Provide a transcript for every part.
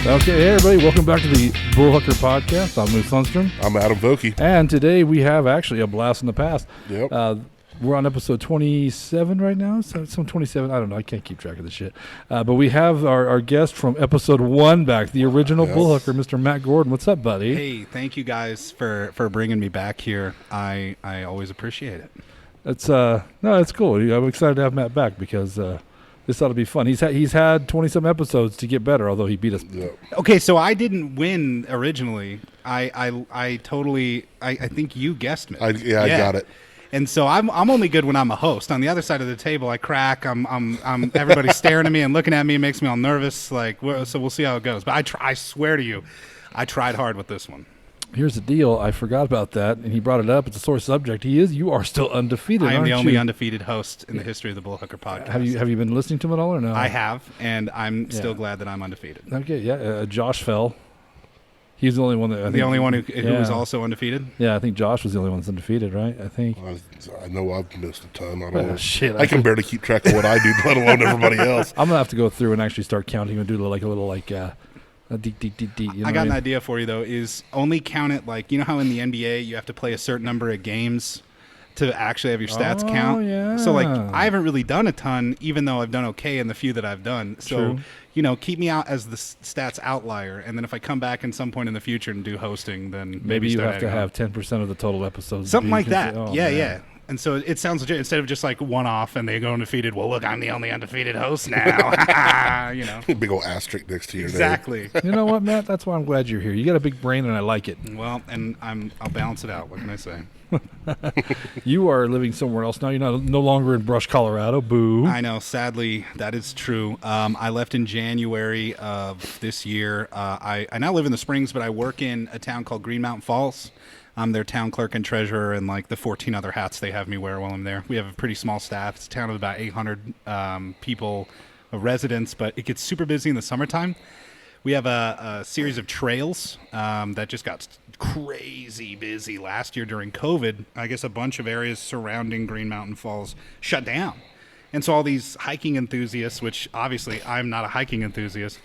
Okay, hey everybody, welcome back to the Bullhucker podcast. I'm Moose Lundstrom. I'm Adam Vokey. And today we have actually a blast in the past. Yep. We're on episode 27 right now, so some 27, I don't know, I can't keep track of this shit. But we have our guest from episode 1 back, the original Bullhucker, Mr. Matt Gordaon. What's up, buddy? Hey, thank you guys for bringing me back here. I always appreciate it. It's cool. I'm excited to have Matt back because this ought to be fun. He's had 20-some episodes to get better, although he beat us. Yep. Okay, so I didn't win originally. I think you guessed me. I got it. And so I'm only good when I'm a host. On the other side of the table, I crack. I'm everybody's staring at me and looking at me. It makes me all nervous. So we'll see how it goes. But I swear to you, I tried hard with this one. Here's the deal. I forgot about that, and he brought it up. It's a sore subject. You are still undefeated. I am the aren't only you? undefeated host in the history of the Bullhucker podcast. Have you been listening to him at all or no? I have, and I'm still glad that I'm undefeated. Okay, yeah. Josh fell. He's the only one that The only one who was also undefeated? Yeah, I think Josh was the only one that's undefeated, right? I think. I know I've missed a ton. I don't know. Shit, I can barely keep track of what I do, let alone everybody else. I'm gonna have to go through and actually start counting and do a little deep. You know I got an idea for you though. Is only count it like you know how in the NBA you have to play a certain number of games to actually have your stats count. Yeah. So like I haven't really done a ton, even though I've done okay in the few that I've done. So True. Keep me out as the stats outlier, and then if I come back in some point in the future and do hosting, then maybe you start have to adding have 10% of the total episodes. something like that. Yeah. Yeah. And so it sounds legit. Instead of just like one off and they go undefeated, well, look, I'm the only undefeated host now. Big old asterisk next to your name. Exactly. You know what, Matt? That's why I'm glad you're here. You got a big brain, and I like it. Well, and I'll balance it out. What can I say? You are living somewhere else now. You're no longer in Brush, Colorado. Boo. I know. Sadly, that is true. I left in January of this year. I now live in the Springs, but I work in a town called Green Mountain Falls. I'm their town clerk and treasurer, and like the 14 other hats they have me wear while I'm there. We have a pretty small staff. It's a town of about 800 people, residents, but it gets super busy in the summertime. We have a series of trails that just got crazy busy last year during COVID. I guess a bunch of areas surrounding Green Mountain Falls shut down. And so all these hiking enthusiasts, which obviously I'm not a hiking enthusiast,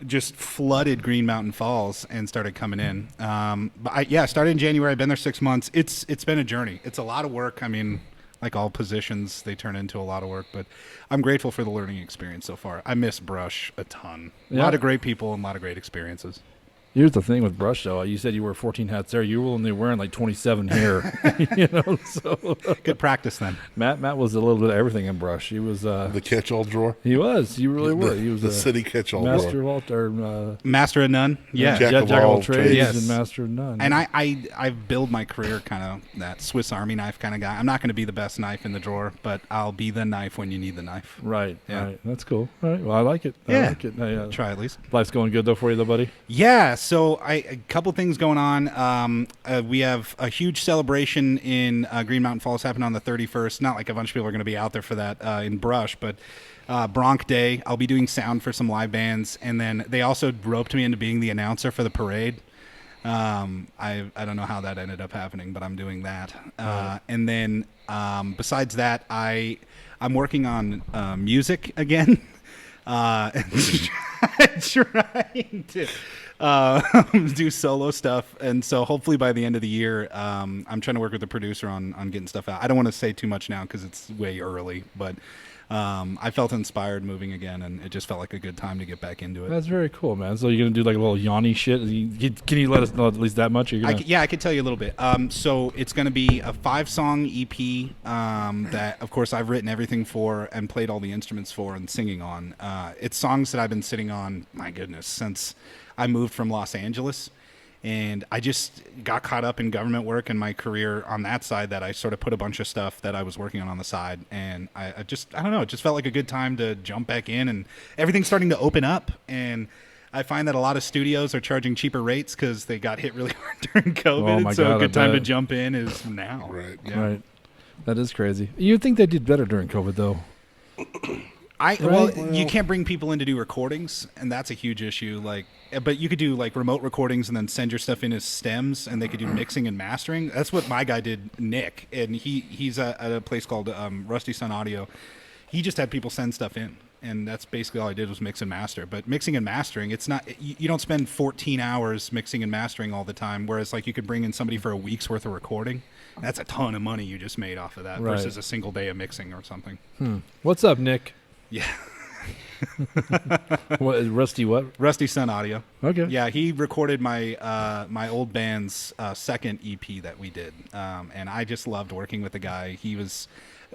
just flooded Green Mountain Falls and started coming in. But I started in January. I've been there 6 months. It's been a journey. It's a lot of work. I mean, like all positions, they turn into a lot of work. But I'm grateful for the learning experience so far. I miss Brush a ton. A lot of great people and a lot of great experiences. Here's the thing with Brush, though. You said you wear 14 hats there. You were only wearing like 27 here. So Good practice then. Matt was a little bit of everything in Brush. He was the catch-all drawer. He was. He really was. He was the city catch-all drawer. Master of none. Yeah. Jack of all trades. Yes. And master of none. And I build my career kind of that Swiss Army knife kind of guy. I'm not going to be the best knife in the drawer, but I'll be the knife when you need the knife. Right. Yeah. Right. That's cool. All right. Well, I like it. Yeah. I like it. Try at least. Life's going good though for you, though, buddy. Yeah. So a couple things going on. We have a huge celebration in Green Mountain Falls happening on the 31st. Not like a bunch of people are going to be out there for that in Brush, but Bronc Day. I'll be doing sound for some live bands, and then they also roped me into being the announcer for the parade. I don't know how that ended up happening, but I'm doing that. And then besides that, I'm working on music again. Trying to do solo stuff, and so hopefully by the end of the year, I'm trying to work with the producer on getting stuff out. I don't want to say too much now because it's way early, but I felt inspired moving again, and it just felt like a good time to get back into it. That's very cool, man. So you're gonna do like a little Yanni shit? Can you let us know at least that much? I could tell you a little bit. So it's going to be a 5-song EP that, of course, I've written everything for and played all the instruments for and singing on. It's songs that I've been sitting on, my goodness, since I moved from Los Angeles. And I just got caught up in government work and my career on that side that I sort of put a bunch of stuff that I was working on the side. And I don't know, it just felt like a good time to jump back in, and everything's starting to open up. And I find that a lot of studios are charging cheaper rates because they got hit really hard during COVID. Oh so a good time to jump in is now. Right. Yeah. Right. That is crazy. You'd think they did better during COVID, though. Well, you can't bring people in to do recordings, and that's a huge issue. But you could do like remote recordings and then send your stuff in as stems, and they could do mixing and mastering. That's what my guy did, Nick, and he's at a place called Rusty Sun Audio. He just had people send stuff in, and that's basically all I did was mix and master. But mixing and mastering, it's not you don't spend 14 hours mixing and mastering all the time. Whereas like you could bring in somebody for a week's worth of recording. That's a ton of money you just made off of that versus a single day of mixing or something. What's up, Nick? Yeah. Rusty what? Rusty Sun Audio. Okay. Yeah, he recorded my my old band's second EP that we did, and I just loved working with the guy. He was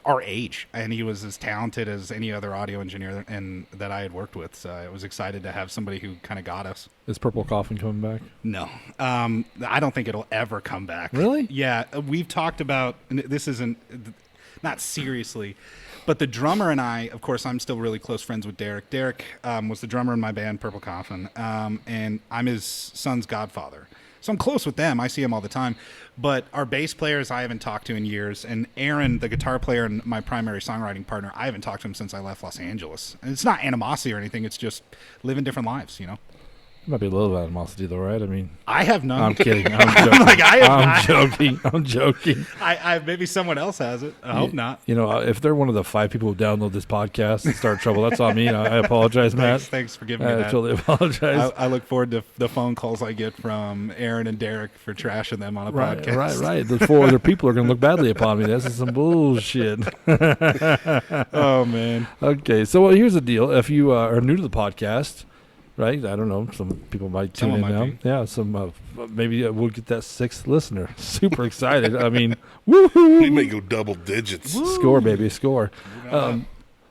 our age, and he was as talented as any other audio engineer and that I had worked with. So I was excited to have somebody who kind of got us. Is Purple Coffin coming back? No, I don't think it'll ever come back. Really? Yeah, we've talked about, and this isn't, not seriously, but the drummer and I, of course, I'm still really close friends with Derek. Derek was the drummer in my band, Purple Coffin, and I'm his son's godfather. So I'm close with them. I see him all the time. But our bass players I haven't talked to in years. And Aaron, the guitar player and my primary songwriting partner, I haven't talked to him since I left Los Angeles. And it's not animosity or anything. It's just living different lives, you know? Might be a little bit of animosity, though, right? I mean, I have none. I'm kidding. I'm joking. Like, I'm joking. I maybe someone else has it. I hope not. You know, if they're one of the 5 people who download this podcast and start trouble, that's on me. I apologize, Matt. Thanks for giving me that. I totally apologize. I look forward to the phone calls I get from Aaron and Derek for trashing them on a podcast. Right. The 4 other people are going to look badly upon me. This is some bullshit. Oh, man. Okay, so here's the deal. If you are new to the podcast, right? I don't know. Some people might tune in now. Yeah, some maybe we'll get that 6th listener. Super excited. I mean, woohoo! We may go double digits. Score, baby, score.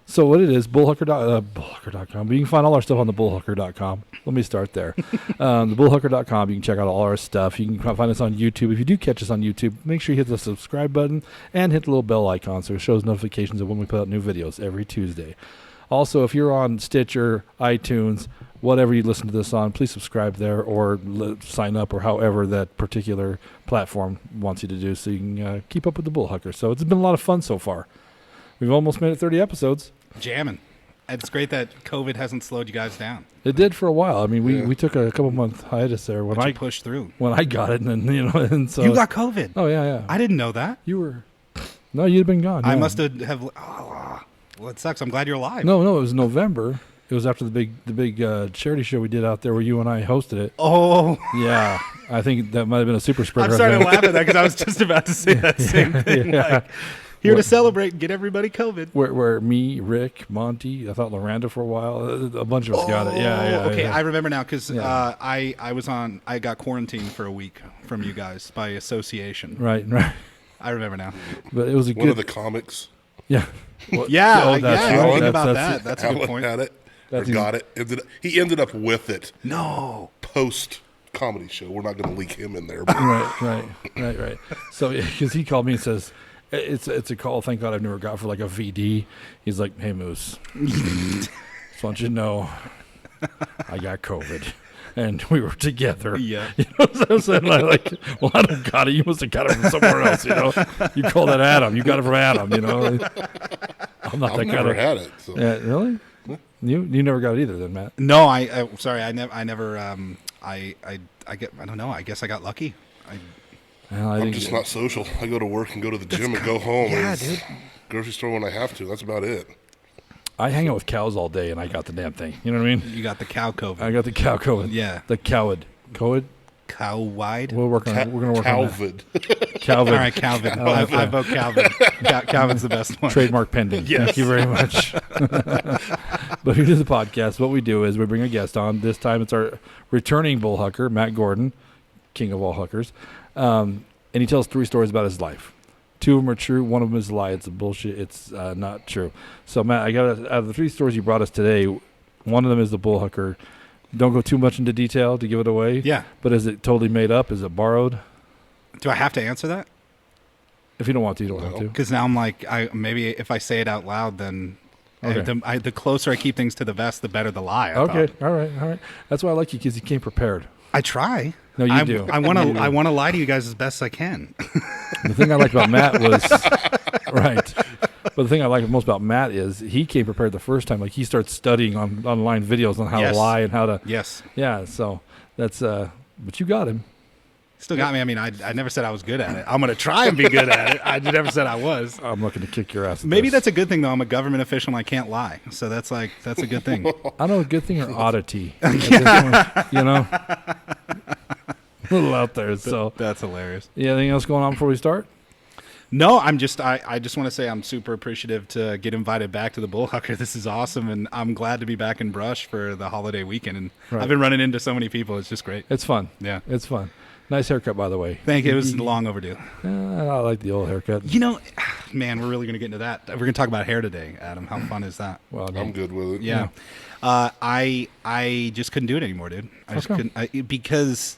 So what it is, bullhucker.com. But you can find all our stuff on the bullhucker.com. Let me start there. The bullhucker.com. You can check out all our stuff. You can find us on YouTube. If you do catch us on YouTube, make sure you hit the subscribe button and hit the little bell icon so it shows notifications of when we put out new videos every Tuesday. Also, if you're on Stitcher, iTunes, whatever you listen to this on, please subscribe there or sign up or however that particular platform wants you to do so you can keep up with the Bullhucker. So it's been a lot of fun so far. We've almost made it 30 episodes. Jamming. It's great that COVID hasn't slowed you guys down. It did for a while. I mean, we took a couple month hiatus there when I pushed through. When I got it, and then and so you got COVID. Oh yeah. I didn't know that. You were. No, you'd been gone. I yeah. must have. Oh, well, it sucks. I'm glad you're alive. No, it was November. It was after the big charity show we did out there where you and I hosted it. Oh. Yeah. I think that might have been a super spreader. I'm starting to laugh at that because I was just about to say that same thing. Yeah. Like, here to celebrate and get everybody COVID. Where me, Rick, Monty, I thought Loranda for a while. A bunch of us got it. Yeah. Okay, yeah. I remember now because I got quarantined for a week from you guys by association. Right. I remember now. But it was One of the comics. Yeah. Yeah, that's I right. think about that. That's a Alan good point. had it. Got it. He ended up with it. No. Post comedy show. We're not going to leak him in there. But. Right. So because he called me and says, it's a call. Thank God I've never got for like a VD. He's like, hey Moose, just want you to know, I got COVID. And we were together. Yeah. You know what I'm saying? Like, well, I don't got it. You must have got it from somewhere else, you know? You call that Adam. You got it from Adam, you know? I'm not that kind of. I've never had it. So. Yeah, really? You never got it either then, Matt? No, I sorry. I never, I don't know. I guess I got lucky. I'm just not social. I go to work and go to the gym and go home. Yeah, dude. Grocery store when I have to. That's about it. I hang out with cows all day, and I got the damn thing. You know what I mean? You got the cow COVID. I got the cow COVID. Yeah. The cowid. COVID? Cow wide? We're going to work on that. Calvin. All right, Calvin. I vote Calvin. Calvin's the best one. Trademark pending. Yes. Thank you very much. But we do the podcast. What we do is we bring a guest on. This time it's our returning Bullhucker, Matt Gordaon, king of all huckers. And he tells 3 stories about his life. 2 of them are true. 1 of them is a lie. It's a bullshit. It's not true. So, Matt, I got out of the 3 stories you brought us today, one of them is the Bullhucker. Don't go too much into detail to give it away. Yeah. But is it totally made up? Is it borrowed? Do I have to answer that? If you don't want to, you don't have to. Because now I'm like, maybe if I say it out loud, then the closer I keep things to the vest, the better the lie. Okay. All right. That's why I like you, because you came prepared. I try. No, you do. I want to lie to you guys as best I can. The thing I like about Matt was right. But the thing I like most about Matt is he came prepared the first time. Like he starts studying online videos on how to lie and how to. Yes. Yeah. So that's. But you got him. Still got me. I mean, I never said I was good at it. I'm going to try and be good at it. I never said I was. I'm looking to kick your ass. Maybe that's a good thing, though. I'm a government official and I can't lie. So that's a good thing. I don't know, a good thing or oddity. You know? A little out there. So that's hilarious. Yeah, anything else going on before we start? No, I just want to say I'm super appreciative to get invited back to the Bullhucker. This is awesome, and I'm glad to be back in Brush for the holiday weekend. And I've been running into so many people. It's just great. It's fun. Yeah. It's fun. Nice haircut, by the way. Thank you. It was long overdue. I like the old haircut. You know, man, we're really going to get into that. We're going to talk about hair today, Adam. How fun is that? Well, I'm good with it. Yeah. I just couldn't do it anymore, dude. I just couldn't. Because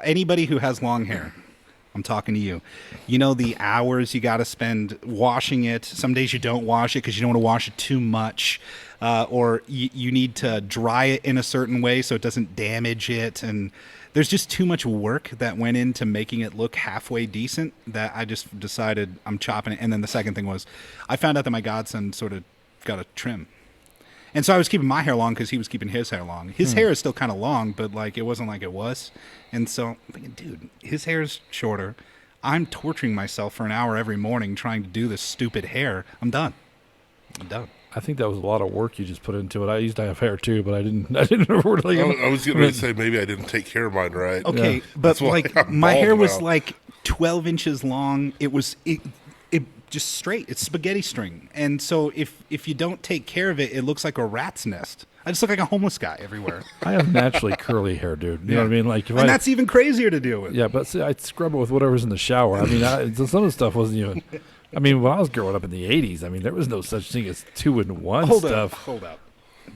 anybody who has long hair, I'm talking to you. You know the hours you got to spend washing it. Some days you don't wash it because you don't want to wash it too much. Or you need to dry it in a certain way so it doesn't damage it. And there's just too much work that went into making it look halfway decent that I just decided I'm chopping it. And then the second thing was I found out that my godson sort of got a trim. And so I was keeping my hair long because he was keeping his hair long. His hair is still kind of long, but like it wasn't like it was. And so I'm thinking, dude, his hair's shorter. I'm torturing myself for an hour every morning trying to do this stupid hair. I'm done. I think that was a lot of work you just put into it. I used to have hair too, but I didn't really. I was going to say maybe I didn't take care of mine right. Okay, but like my hair was like 12 inches long. It was just straight. It's spaghetti string. And so if you don't take care of it, it looks like a rat's nest. I just look like a homeless guy everywhere. I have naturally curly hair, dude. You know what I mean? Like, that's even crazier to deal with. Yeah, but see, I scrub it with whatever's in the shower. I mean, some of the stuff wasn't even. I mean, when I was growing up in the 80s, I mean, there was no such thing as 2-in-1 stuff. Hold up.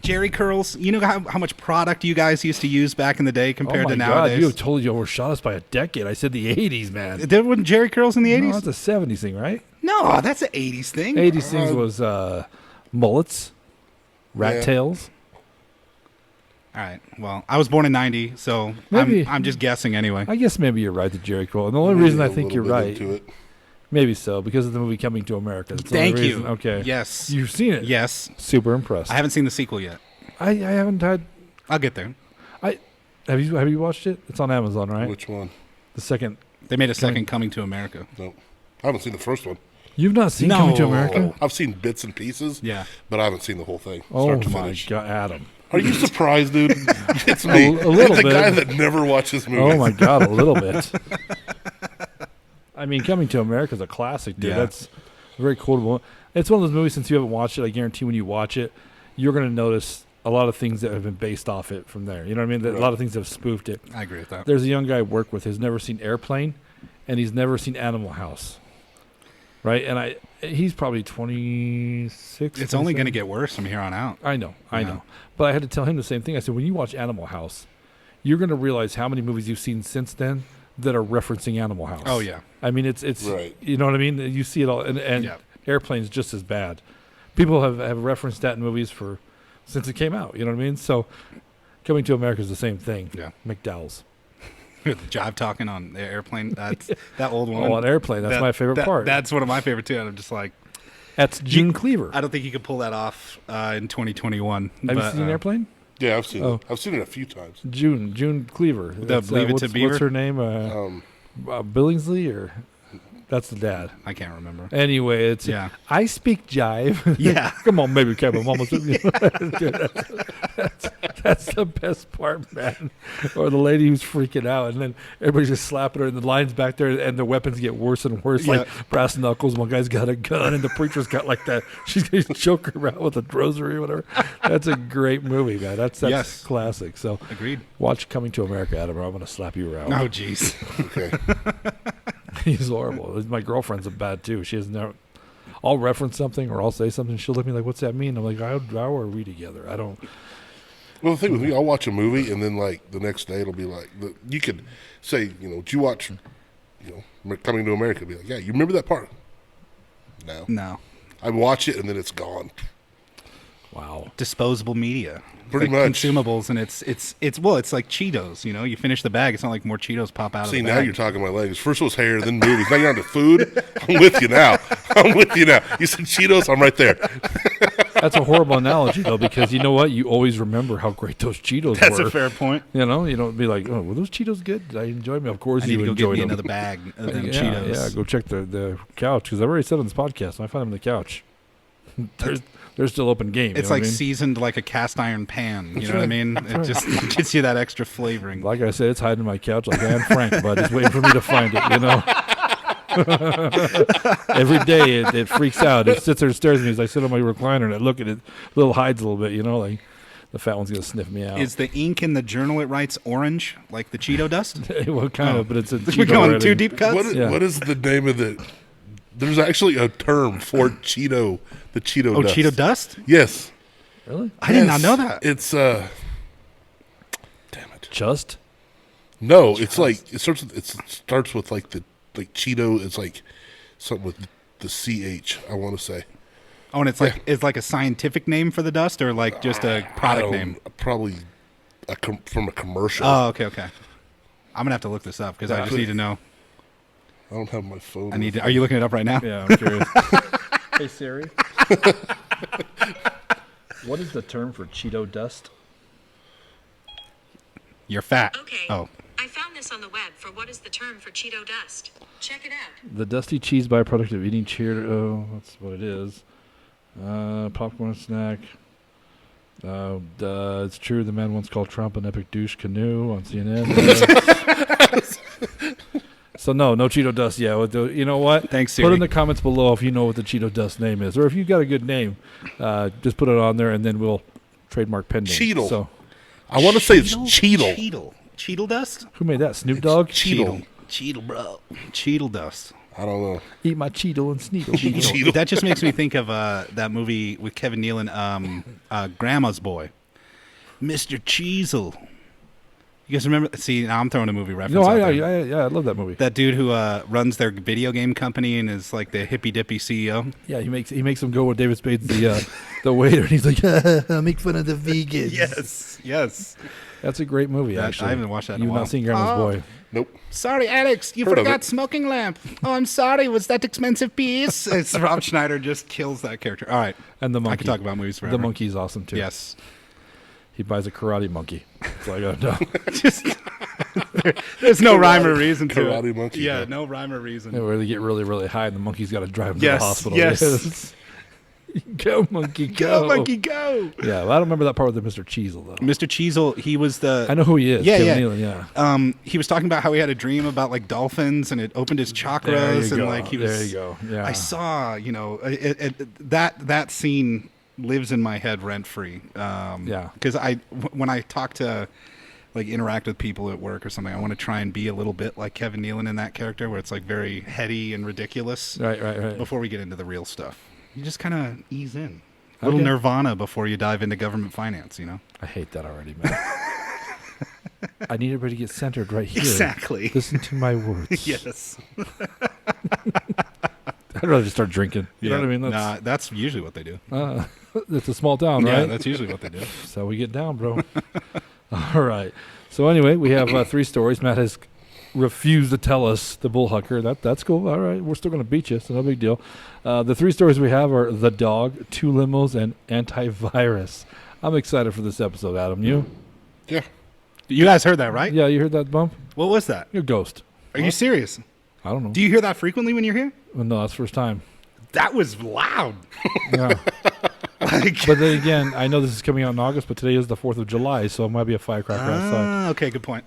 Jerry curls. You know how much product you guys used to use back in the day compared to nowadays? Oh, my God. You have totally overshot us by a decade. I said the 80s, man. There wasn't Jerry curls in the 80s? No, that's a 70s thing, right? No, that's an 80s thing. 80s things was mullets, rat tails. All right. Well, I was born in 90, so I'm just guessing anyway. I guess maybe you're right, the Jerry curl. And the only reason I think you're right, maybe so, because of the movie Coming to America. Thank you. Okay. Yes. You've seen it? Yes. Super impressed. I haven't seen the sequel yet. I haven't had. I'll get there. Have you watched it? It's on Amazon, right? Which one? The second. They made a second Coming to America. No. I haven't seen the first one. You've not seen Coming to America? I've seen bits and pieces. Yeah. But I haven't seen the whole thing. Oh, my God, Adam. Are you surprised, dude? It's me. A little bit. The guy that never watches movies. Oh, my God, a little bit. I mean, Coming to America is a classic, dude. Yeah. That's very cool. It's one of those movies, since you haven't watched it, I guarantee when you watch it, you're going to notice a lot of things that have been based off it from there. You know what I mean? A lot of things have spoofed it. I agree with that. There's a young guy I work with who's never seen Airplane, and he's never seen Animal House. Right? And he's probably 26. It's only going to get worse from here on out. I know. But I had to tell him the same thing. I said, when you watch Animal House, you're going to realize how many movies you've seen since then that are referencing Animal House. Oh, yeah. I mean, it's right. You know what I mean? You see it all. And Airplane's just as bad. People have referenced that in movies since it came out. You know what I mean? So Coming to America is the same thing. Yeah. McDowell's. Jive talking on the Airplane. That's that old one. Oh, on Airplane. That's my favorite part. That's one of my favorite, too. And I'm just like... That's June Cleaver. I don't think you could pull that off in 2021. Have you seen Airplane? Yeah, I've seen it. I've seen it a few times. June Cleaver. Leave It to Beaver? What's her name? Billingsley or... That's the dad. I can't remember. Anyway, it's I speak jive. Yeah. Come on, baby, Kevin. Almost. That's the best part, man. Or the lady who's freaking out, and then everybody's just slapping her, and the line's back there, and the weapons get worse and worse, like brass knuckles. One guy's got a gun, and the preacher's got like that. She's going to choke her out with a rosary or whatever. That's a great movie, man. That's classic. So agreed. Watch Coming to America, Adam, or I'm going to slap you around. Oh, jeez. Okay. He's horrible. My girlfriend's a bad too. She has never. I'll reference something or I'll say something. She'll look at me like, "What's that mean?" I'm like, "How are we together?" I don't. Well, the thing with me, I'll watch a movie and then like the next day it'll be like you could say, did you watch, Coming to America? Be like, yeah, you remember that part? No. I watch it and then it's gone. Wow. Disposable media. Pretty much consumables, and it's like Cheetos. You finish the bag, it's not like more Cheetos pop out of the bag. See, now you're talking my legs. First was hair, then movies. Now you're on to food. I'm with you now. You said Cheetos, I'm right there. That's a horrible analogy, though, because you know what? You always remember how great those Cheetos were. That's a fair point. You know, you don't be like, oh, were those Cheetos good? Did I enjoy them? Of course I need you to go enjoyed get me them. another bag of them yeah, Cheetos. Yeah, go check the couch, because I've already said on this podcast, I find them in the couch. They're still open game. It's like seasoned like a cast iron pan. You know what I mean? It just gets you that extra flavoring. Like I said, it's hiding in my couch like Anne Frank, but it's waiting for me to find it, you know? Every day it freaks out. It sits there and stares at me as I sit on my recliner and I look at it. Little hides a little bit, you know, like the fat one's going to sniff me out. Is the ink in the journal it writes orange, like the Cheeto dust? Well, kind of, but it's a Cheeto We're going writing. too deep cuts? What is the name of the... There's actually a term for Cheeto, the Cheeto dust. Oh, Cheeto dust? Yes. Really? I did not know that. It's, damn it. Just? No, it's like, it starts with like the, like Cheeto, it's like something with the CH, I want to say. Oh, and it's like it's like a scientific name for the dust, or like just a product name? Probably from a commercial. Oh, okay. I'm gonna have to look this up because I just need to know. I don't have my phone. Are you looking it up right now? Yeah, I'm curious. Hey Siri. What is the term for Cheeto dust? You're fat. Okay. Oh. I found this on the web for what is the term for Cheeto dust. Check it out. The dusty cheese byproduct of eating Cheeto. Oh, that's what it is. Popcorn snack. It's true. The man once called Trump an epic douche canoe on CNN. So no Cheeto dust. Yeah, you know what? Thanks, Siri. Put in the comments below if you know what the Cheeto dust name is, or if you got a good name, just put it on there, and then we'll trademark pending. Cheetle. So I want to say it's Cheetle. Cheetle dust? who made that? Snoop Dogg. Cheetle. Cheetle, bro. Cheetle dust. I don't know. Eat my Cheetle and Sneedle. Cheetle. That just makes me think of that movie with Kevin Nealon, Grandma's Boy, Mr. Cheezel. You guys remember? See, now I'm throwing a movie reference. No, out I there. love that movie. That dude who runs their video game company and is like the hippy dippy CEO. Yeah, he makes him go with David Spade's the waiter, and he's like, make fun of the vegans. Yes. That's a great movie. Actually, I haven't watched that in a You've while. not seen Grandma's Boy. Nope. Sorry, Alex, you Heard of forgot it. smoking lamp. Oh, I'm sorry. Was that expensive piece? It's Rob Schneider just kills that character. All right. And the monkey. I could talk about movies forever. The monkey's awesome too. Yes. He buys a karate monkey. So I gotta know. Just there's no rhyme or reason to it. Karate monkey, Yeah, yeah. no rhyme or reason. Where they get really, really high, and the monkey's got to drive him Yes, to the hospital. yes. Go monkey, go. Go, monkey, go. Yeah, well, I don't remember that part with the Mr. Cheezel though. Mr. Cheezel, he was the... I know who he is. Yeah, Kevin yeah. Nealon, yeah. He was talking about how he had a dream about like dolphins and it opened his There chakras you and go. like he was... There you go. Yeah. I saw, that scene lives in my head rent free. Yeah. Because when I talk to, like, interact with people at work or something, I want to try and be a little bit like Kevin Nealon in that character, where it's like very heady and ridiculous. Right. Before we get into the real stuff, you just kind of ease in. A little Okay. Nirvana before you dive into government finance. I hate that already, man. I need everybody to get centered right here. Exactly. Listen to my words. Yes. I'd rather just start drinking. You know what I mean? That's usually what they do. It's a small town, right? Yeah, that's usually what they do. That's how we get down, bro. All right. So anyway, we have 3 stories. Matt has refused to tell us the Bullhucker. That's cool. All right. We're still going to beat you, so no big deal. The 3 stories we have are The Dog, 2 Limos, and Antivirus. I'm excited for this episode, Adam. You? Yeah. You guys heard that, right? Yeah, you heard that bump? What was that? You're a ghost. Are you serious? I don't know. Do you hear that frequently when you're here? Well, no, that's the first time. That was loud. Yeah. Like, But then again, I know this is coming out in August, but today is the 4th of July, so it might be a firecracker outside. okay, good point.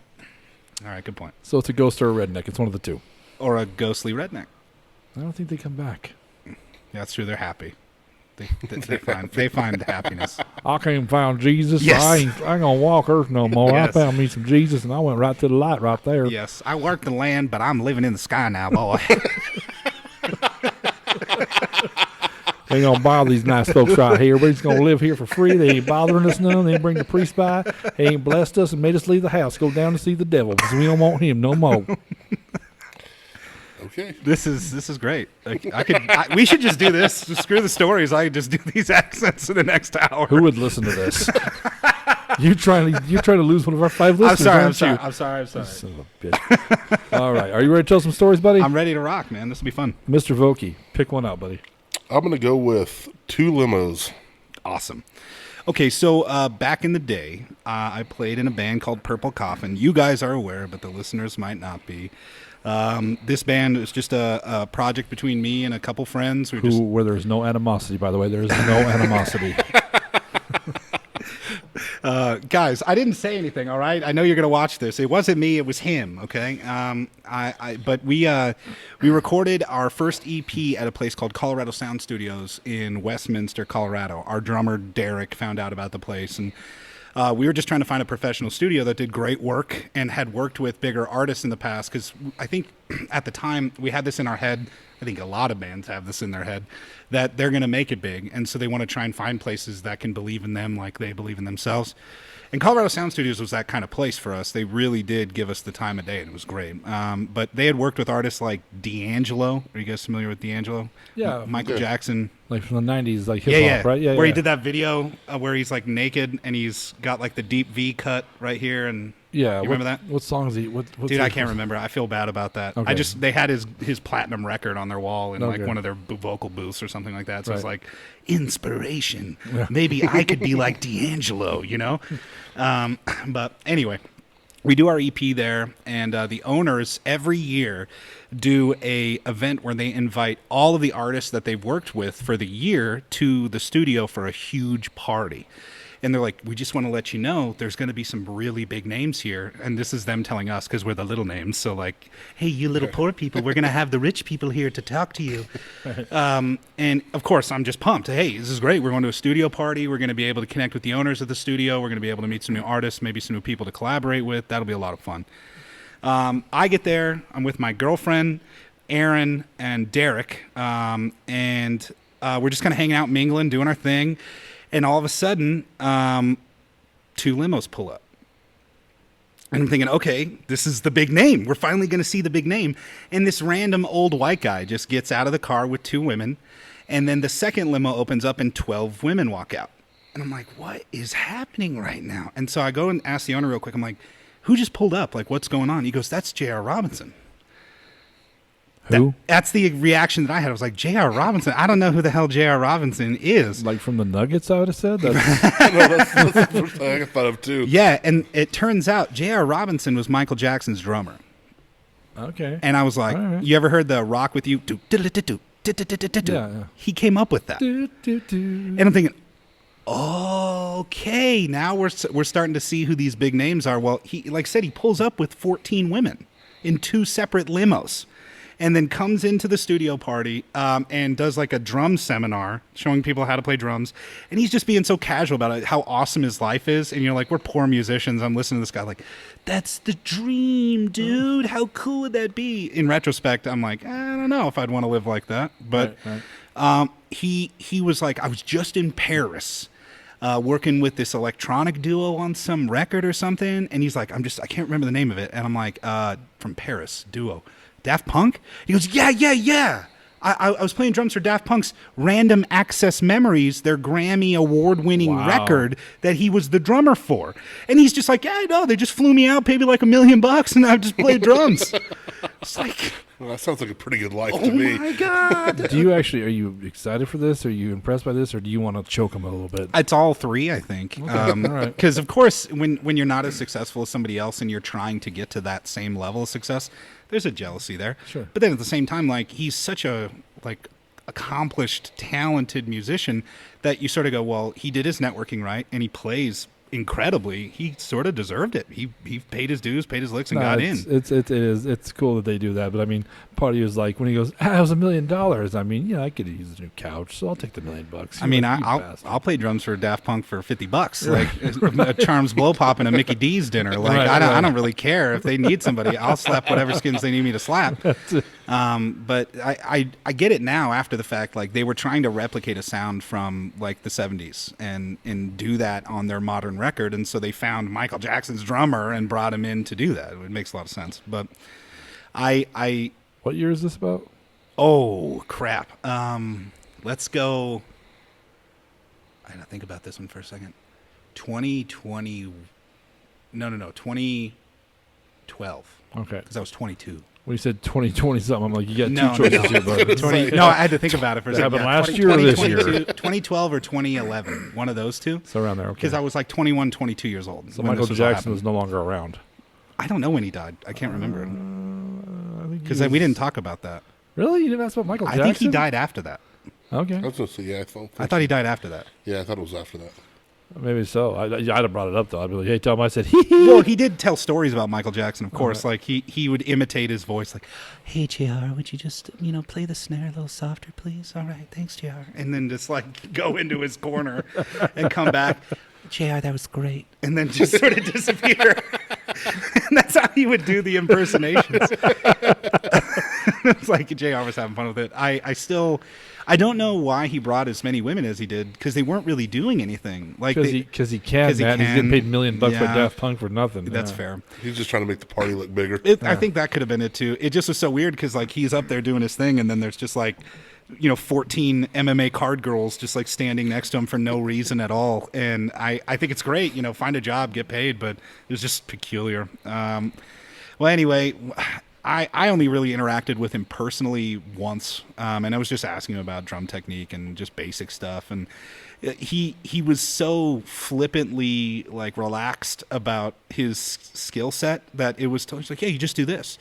All right, good point. So it's a ghost or a redneck. It's one of the two. Or a ghostly redneck. I don't think they come back. Yeah, that's true. They're happy. They find happiness. I came and found Jesus. Yes. I ain't gonna walk earth no more. Yes. I found me some Jesus, and I went right to the light right there. Yes, I work the land, but I'm living in the sky now, boy. They ain't gonna bother these nice folks right here. We're just gonna live here for free. They ain't bothering us none. They ain't bring the priest by. They ain't blessed us and made us leave the house, go down to see the devil, because we don't want him no more. Okay. This is great. Like, we should just do this. Just screw the stories. I could just do these accents in the next hour. Who would listen to this? You're trying to lose one of our 5 listeners. I'm sorry. aren't I'm you? sorry. Son of a bitch. All right. Are you ready to tell some stories, buddy? I'm ready to rock, man. This will be fun. Mr. Vokey, pick one out, buddy. I'm going to go with 2 Limos. Awesome. Okay, so back in the day, I played in a band called Purple Coffin. You guys are aware, but the listeners might not be. This band is just a project between me and a couple friends. Where there's no animosity, by the way. There's no animosity. Guys, I didn't say anything, all right? I know you're going to watch this. It wasn't me, it was him, okay? But we recorded our first EP at a place called Colorado Sound Studios in Westminster, Colorado. Our drummer, Derek, found out about the place, and we were just trying to find a professional studio that did great work and had worked with bigger artists in the past, because I think at the time we had this in our head. I think a lot of bands have this in their head, that they're going to make it big, and so they want to try and find places that can believe in them like they believe in themselves. And Colorado Sound Studios was that kind of place for us. They really did give us the time of day, and it was great. But they had worked with artists like D'Angelo. Are you guys familiar with D'Angelo? Yeah. Michael Jackson. Like from the 90s, like hip-hop, right? Yeah, where he did that video where he's like naked, and he's got like the deep V cut right here, and yeah, you remember that? What song is he? Dude, I can't remember. I feel bad about that. Okay. They had his platinum record on their wall in like one of their vocal booths or something like that. So it's like inspiration. Yeah. Maybe I could be like D'Angelo, you know? But anyway, we do our EP there, and the owners every year do a event where they invite all of the artists that they've worked with for the year to the studio for a huge party. And they're like, we just want to let you know there's going to be some really big names here. And this is them telling us, because we're the little names. So like, hey, you little poor people, we're going to have the rich people here to talk to you. And of course, I'm just pumped. Hey, this is great. We're going to a studio party. We're going to be able to connect with the owners of the studio. We're going to be able to meet some new artists, maybe some new people to collaborate with. That'll be a lot of fun. I get there. I'm with my girlfriend, Aaron, and Derek. And we're just kind of hanging out, mingling, doing our thing. And all of a sudden, 2 limos pull up. And I'm thinking, okay, this is the big name. We're finally going to see the big name. And this random old white guy just gets out of the car with 2 women. And then the second limo opens up and 12 women walk out. And I'm like, what is happening right now? And so I go and ask the owner real quick. I'm like, who just pulled up? Like, what's going on? He goes, that's J.R. Robinson. Who? That's the reaction that I had. I was like, J.R. Robinson? I don't know who the hell J.R. Robinson is. Like from the Nuggets, I would have said. No, that's the first thing I thought of, too. Yeah, and it turns out J.R. Robinson was Michael Jackson's drummer. Okay. And I was like, You ever heard the Rock With You? Yeah. He came up with that. And I'm thinking, okay, now we're starting to see who these big names are. Well, he, like I said, he pulls up with 14 women in 2 separate limos. And then comes into the studio party and does like a drum seminar showing people how to play drums. And he's just being so casual about it, how awesome his life is. And you're like, we're poor musicians. I'm listening to this guy like, that's the dream, dude. How cool would that be? In retrospect, I'm like, I don't know if I'd want to live like that. But he was like, I was just in Paris working with this electronic duo on some record or something. And he's like, I can't remember the name of it. And I'm like, from Paris, duo. Daft Punk? He goes, yeah. I was playing drums for Daft Punk's Random Access Memories, their Grammy award-winning record that he was the drummer for. And he's just like, yeah, I know. They just flew me out, paid me like $1 million, and I just played drums. It's like... Well, that sounds like a pretty good life to me. Oh, my God. Are you excited for this? Are you impressed by this? Or do you want to choke him a little bit? It's all 3, I think. Because, of course, when you're not as successful as somebody else and you're trying to get to that same level of success, there's a jealousy there. Sure. But then at the same time, like, he's such a, like, accomplished, talented musician that you sort of go, well, he did his networking right, and he plays incredibly. He sort of deserved it. He paid his dues, paid his licks, and got in. It's cool that they do that. But I mean, part of you is like when he goes, it was $1 million. I mean, yeah, I could use a new couch, so I'll take the $1 million. I mean, I'll play drums for Daft Punk for $50, like a Charms Blow Pop and a Mickey D's dinner. Like I don't really care if they need somebody. I'll slap whatever skins they need me to slap. But I get it now after the fact. Like they were trying to replicate a sound from like the 70s and do that on their modern record, and so they found Michael Jackson's drummer and brought him in to do that. It makes a lot of sense. But what year is this about? Oh crap. Let's go. I gotta think about this one for a second. 2020. No. 2012. Okay. Because I was 22. When you said 2020 something, I'm like, you got No, two choices here, bud. No, I had to think about it for a second. happened last year or this year? 2012 or 2011, one of those two. So around there, okay. Because I was like 21, 22 years old. So when Michael this was all Jackson happening. was no longer around. I don't know when he died. I can't remember. I think Because we didn't talk about that. Really? You didn't ask about Michael Jackson? I think he died after that. Okay. I was going to say, yeah, I thought he died after that. Yeah, I thought it was after that. Maybe so. I'd have brought it up, though. I'd be like, hey, tell him I said, Well, he did tell stories about Michael Jackson, of course. Like, he would imitate his voice, like, hey, JR, would you just, play the snare a little softer, please? All right, thanks, JR. And then just, like, go into his corner and come back. JR, that was great. And then just sort of disappear. And that's how he would do the impersonations. It's like JR was having fun with it. I don't know why he brought as many women as he did, because they weren't really doing anything. Like Because he can, man. He's getting paid $1 million by Daft Punk for nothing. That's fair. He's just trying to make the party look bigger. I think that could have been it, too. It just was so weird, because, like, he's up there doing his thing, and then there's just, like, 14 MMA card girls just, like, standing next to him for no reason at all. And I think it's great, find a job, get paid, but it was just peculiar. Well, anyway, I only really interacted with him personally once, and I was just asking him about drum technique and just basic stuff. And he was so flippantly, like, relaxed about his skill set that it was totally like, yeah, you just do this.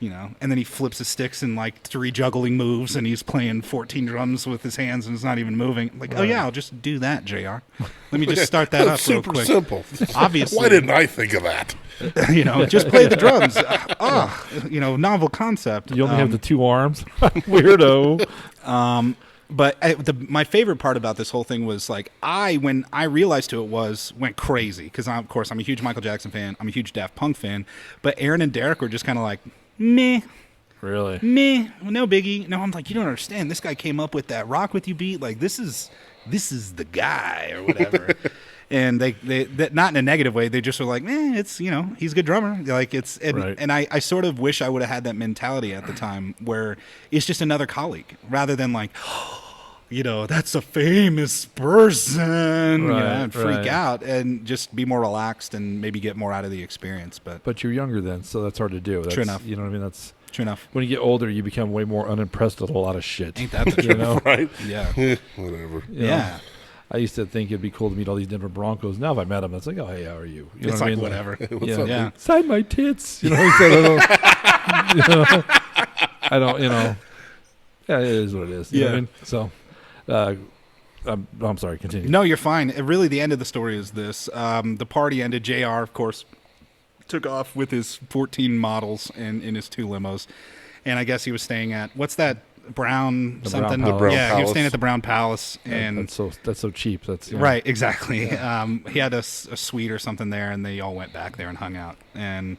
And then he flips his sticks in like 3 juggling moves, and he's playing 14 drums with his hands, and it's not even moving. Like, oh yeah, I'll just do that, JR. Let me just start that up real quick. Super simple. Obviously, why didn't I think of that? Just play the drums. Novel concept. You only have the 2 arms? Weirdo. But my favorite part about this whole thing was, like, when I realized who it went crazy, because of course I'm a huge Michael Jackson fan. I'm a huge Daft Punk fan. But Aaron and Derek were just kind of like, meh. Really? Meh. No biggie. No, I'm like, you don't understand. This guy came up with that rock with you beat. Like, this is the guy or whatever. And they not in a negative way. They just were like, it's, he's a good drummer. Like, Right. And I sort of wish I would have had that mentality at the time, where it's just another colleague rather than like, that's a famous person, Right, and freak right. out, and just be more relaxed and maybe get more out of the experience. But You're younger then, so that's hard to do. That's, True enough. You know what I mean? That's true enough. when you get older, you become way more unimpressed with a lot of shit. Ain't that the truth? Right? Yeah. Whatever. You know? Yeah. I used to think it'd be cool to meet all these Denver Broncos. Now if I met them, it's like, oh, hey, how are you? You know It's what I like mean? whatever. What's up, Yeah. dude? Sign my tits. You know what I'm saying? I don't, yeah, it is what it is. You know what I mean? So, I'm sorry, continue. No, you're fine. Really, the end of the story is this. The party ended. JR, of course, took off with his 14 models and in his 2 limos. And I guess he was staying at, what's that? Brown The something? Brown Palace. Yeah, he was Palace. staying at the Brown Palace. And That's so cheap. That's right, exactly. He had a suite or something there, and they all went back there and hung out. And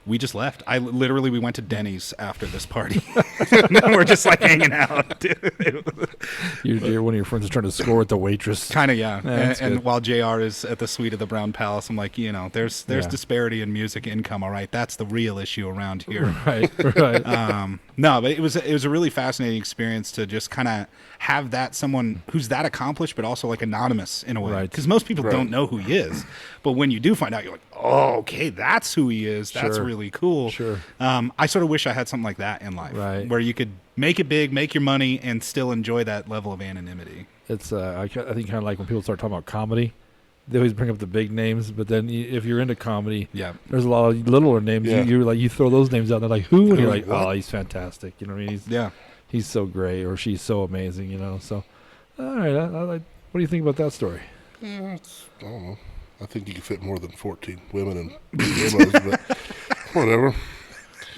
we just left. We went to Denny's after this party. We're just like hanging out. One of your friends is trying to score with the waitress. Kind of, yeah. that's And good. while JR is at the suite of the Brown Palace, I'm like, there's Yeah. disparity in music income. All right, that's the real issue around here. Right. No, but it was a really fascinating experience to just kind of have that someone who's that accomplished, but also like anonymous in a way. Right. Because most people Right. don't know who he is. But when you do find out, you're like, oh, okay, that's who he is. That's Sure. really cool. Sure. I sort of wish I had something like that in life, Right. where you could make it big, make your money, and still enjoy that level of anonymity. It's I think kind of like when people start talking about comedy, they always bring up the big names, but then if you're into comedy, Yeah. there's a lot of littler names. Yeah. You throw those names out, and they're like, who? And you're like, What? oh, he's fantastic. You know what I mean? Yeah. He's so great, or she's so amazing. So, all right. What do you think about that story? Yeah, I don't know. I think you can fit more than 14 women in demos, but whatever.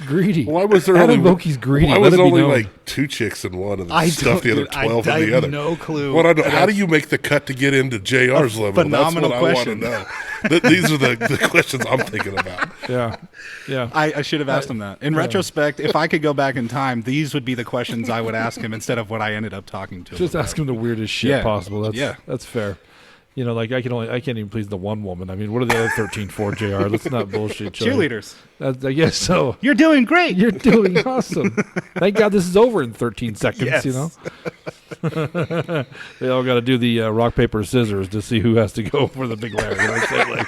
Greedy. Why was there Adam only Vokey's greedy? Why Let was it be only known. like 2 chicks in one and I stuff the other don't- 12 I in the have other? no clue. What I know, how do you make the cut to get into JR's level? phenomenal That's what question. I want to know. These are the questions I'm thinking about. Yeah. I should have asked him that. In retrospect, if I could go back in time, these would be the questions I would ask him instead of what I ended up talking to him Just about. ask him the weirdest shit Yeah. possible. Yeah. That's fair. Like I can't even please the one woman. I mean, what are the other 13 for, JR? Let's not bullshit each other. Cheerleaders. I guess so. You're doing great. You're doing awesome. Thank God this is over in 13 seconds, Yes. They all got to do the rock, paper, scissors to see who has to go for the big Larry. You know what I'm saying?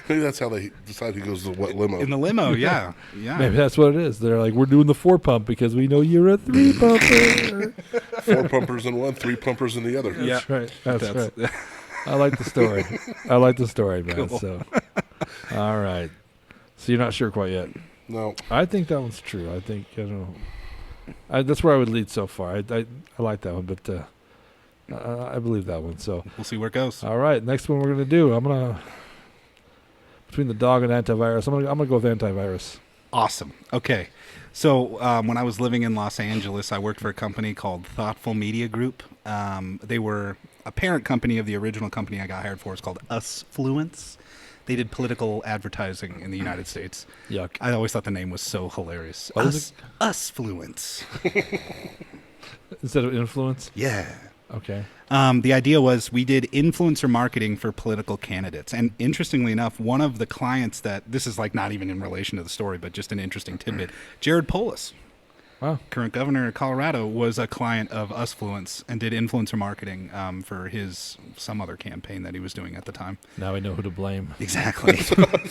Maybe that's how they decide who goes to what limo. In the limo, yeah. Maybe that's what it is. They're like, we're doing the 4 pump because we know you're a 3 pumper. 4 pumpers in one, 3 pumpers in the other. That's right. That's right. I like the story. Man. Cool. So, all right. So you're not sure quite yet. No. I think that one's true. I think I don't know. That's where I would lead so far. I like that one, but I believe that one. So We'll see where it goes. all right, next one we're gonna do. I'm gonna between the dog and antivirus. I'm gonna go with antivirus. Awesome. Okay. So when I was living in Los Angeles, I worked for a company called Thoughtful Media Group. They were a parent company of the original company I got hired for. It's called Usfluence. They did political advertising in the United States. Yuck. I always thought the name was so hilarious. What is Usfluence. Instead of influence. Yeah. Okay. The idea was we did influencer marketing for political candidates. And interestingly enough, one of the clients that, this is like not even in relation to the story, but just an interesting tidbit, Jared Polis, Wow. current governor of Colorado, was a client of Usfluence and did influencer marketing for some other campaign that he was doing at the time. Now we know who to blame. Exactly.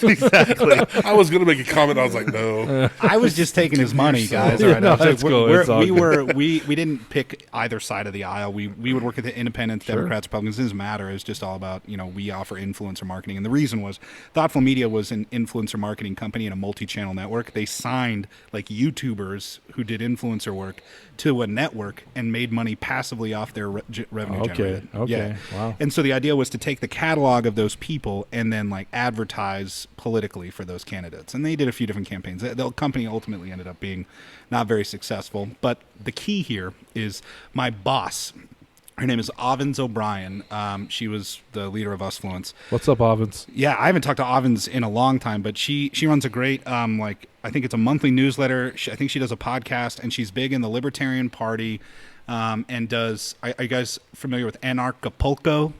Exactly. I was going to make a comment. I was like, no. I was just taking his money, guys. Yeah, All right, no, I was like, that's cool. It's all good. we didn't pick either side of the aisle. We would work with the independents, Sure. Democrats, Republicans. It doesn't matter. It's just all about, we offer influencer marketing. And the reason was Thoughtful Media was an influencer marketing company and a multi-channel network. They signed like YouTubers who did influencer work to a network and made money passively off their revenue generated. Okay. Yeah. Wow. And so the idea was to take the catalog of those people and then like advertise politically for those candidates. And they did a few different campaigns. The company ultimately ended up being not very successful. But the key here is my boss. Her name is Ovens O'Brien. She was the leader of Usfluence. What's up, Ovens? Yeah, I haven't talked to Ovens in a long time, but she runs a great, I think it's a monthly newsletter. I think she does a podcast, and she's big in the Libertarian Party and does, are you guys familiar with Anarchapulco?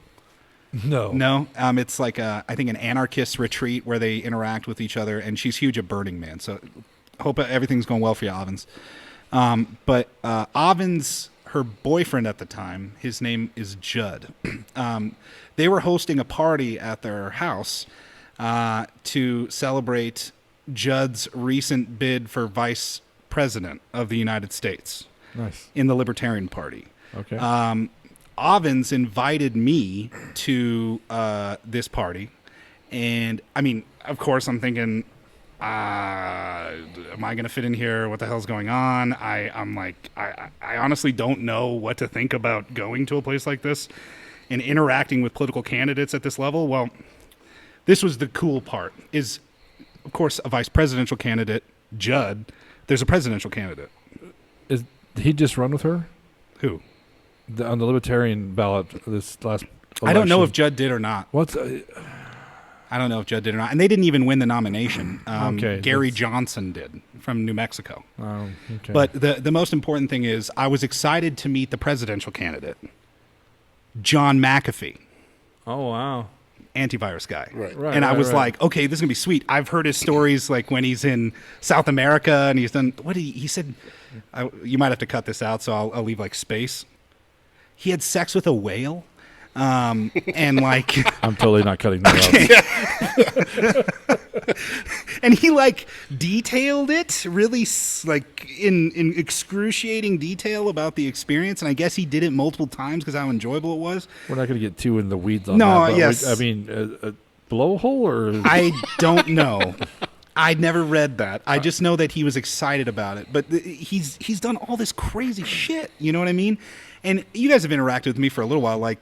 No. No, it's like I think an anarchist retreat where they interact with each other, and she's huge at Burning Man. So hope everything's going well for you, Ovens. But Ovens, her boyfriend at the time, his name is Judd. They were hosting a party at their house to celebrate Judd's recent bid for vice president of the United States Nice. in the Libertarian Party. Okay. Ovens invited me to this party, and I mean, of course, I'm thinking, am I going to fit in here? What the hell's going on? I'm like, I honestly don't know what to think about going to a place like this and interacting with political candidates at this level. Well, this was the cool part is, of course, a vice presidential candidate, Judd. There's a presidential candidate. Did he just run with her? Who? On the Libertarian ballot this last election? I don't know if Judd did or not. What's I don't know if Judd did or not. And they didn't even win the nomination. Okay, Gary that's- Johnson did from New Mexico. okay. But the most important thing is I was excited to meet the presidential candidate, John McAfee, oh wow. antivirus guy. Right. Right, And I right, was right. like, okay, this is going to be sweet. I've heard his stories like when he's in South America and he's done, what did he said, you might have to cut this out, so I'll leave like space. He had sex with a whale. And like, I'm totally not cutting that out. and he like detailed it really like in excruciating detail about the experience. And I guess he did it multiple times because how enjoyable it was. We're not going to get too in the weeds on No, that. But yes. I mean, a blowhole or I don't know. I'd never read that. I just know that he was excited about it. But he's done all this crazy shit. You know what I mean? And you guys have interacted with me for a little while. Like,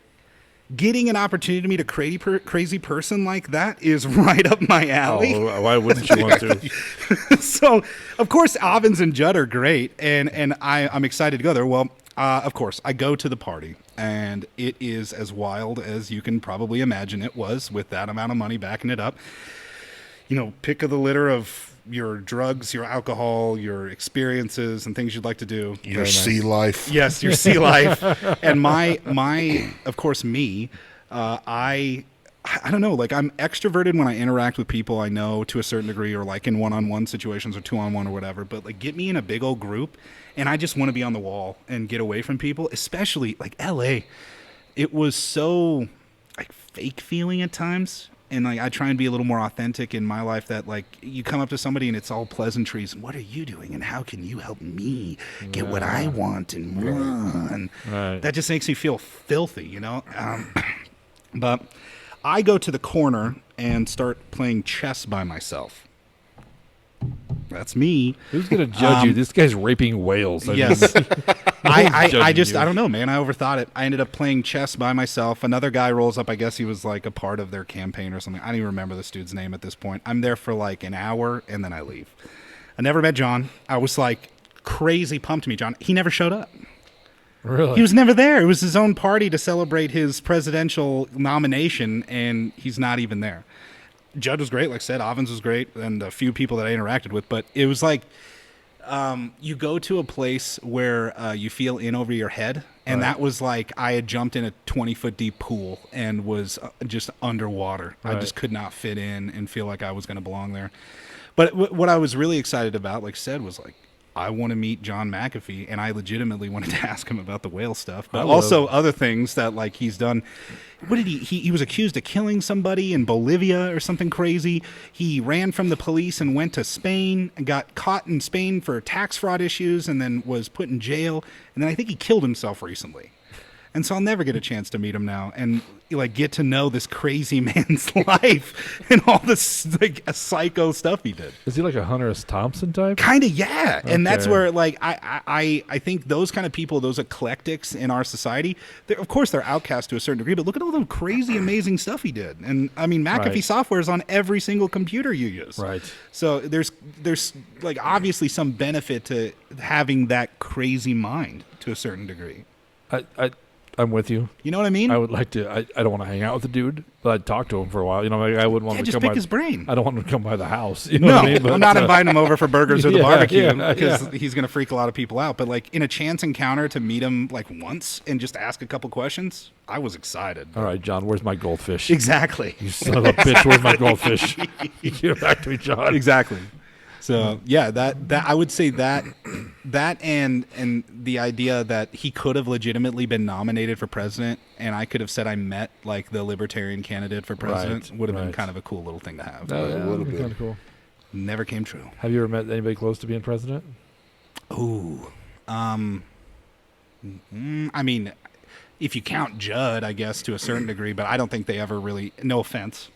getting an opportunity to meet a crazy person like that is right up my alley. Oh, why wouldn't you want to? So, of course, Ovens and Judd are great, and I'm excited to go there. Well, of course, I go to the party, and it is as wild as you can probably imagine it was with that amount of money backing it up. You know, pick of the litter of your drugs, your alcohol, your experiences, and things you'd like to do. Your sea life. Yes, your sea life. And my, of course, me, I don't know, like I'm extroverted when I interact with people I know to a certain degree, or like in one-on-one situations or two-on-one or whatever, but like get me in a big old group and I just want to be on the wall and get away from people, especially like LA. It was so like fake feeling at times. And like I try and be a little more authentic in my life. That like you come up to somebody and it's all pleasantries. What are you doing? And how can you help me get what I want and more? And that just makes me feel filthy, you know. But I go to the corner and start playing chess by myself. That's me. Who's gonna judge you? This guy's raping whales. Yes. I just, you? I don't know, man. I overthought it. I ended up playing chess by myself. Another guy rolls up. I guess he was like a part of their campaign or something. I don't even remember this dude's name at this point. I'm there for like an hour and then I leave. I never met John. I was like crazy pumped to meet John. He never showed up. Really? He was never there. It was his own party to celebrate his presidential nomination, and he's not even there. Judd was great, like I said. Ovens was great, and a few people that I interacted with. But it was like you go to a place where you feel in over your head, and that was like I had jumped in a 20-foot deep pool and was just underwater. Right. I just could not fit in and feel like I was going to belong there. But what I was really excited about, like I said, was like, I want to meet John McAfee, and I legitimately wanted to ask him about the whale stuff, but also other things that like he's done. What did he was accused of killing somebody in Bolivia or something crazy. He ran from the police and went to Spain and got caught in Spain for tax fraud issues and then was put in jail. And then I think he killed himself recently. And so I'll never get a chance to meet him now and like get to know this crazy man's life and all this like psycho stuff he did. Is he like a Hunter S. Thompson type? Kind of, yeah. Okay. And that's where like I think those kind of people, those eclectics in our society, of course they're outcast to a certain degree, but look at all the crazy, amazing stuff he did. And I mean, McAfee software is on every single computer you use. Right. So there's like obviously some benefit to having that crazy mind to a certain degree. I'm with you. You know what I mean? I would like to. I don't want to hang out with the dude, but I'd talk to him for a while. You know, I wouldn't want to just come pick by his brain. I don't want him to come by the house. You know No, what I mean? But, I'm not inviting him over for burgers or the barbecue yeah, because he's going to freak a lot of people out. But like in a chance encounter to meet him like once and just ask a couple questions, I was excited. All right, John, where's my goldfish? Exactly. You son of a bitch, where's my goldfish? Give it back to me, John. Exactly. So yeah, that I would say that and the idea that he could have legitimately been nominated for president, and I could have said I met like the libertarian candidate for president would have been kind of a cool little thing to have. Oh, yeah, would have been kind of cool. Never came true. Have you ever met anybody close to being president? Ooh, I mean, if you count Judd, I guess to a certain degree, but I don't think they ever really. No offense.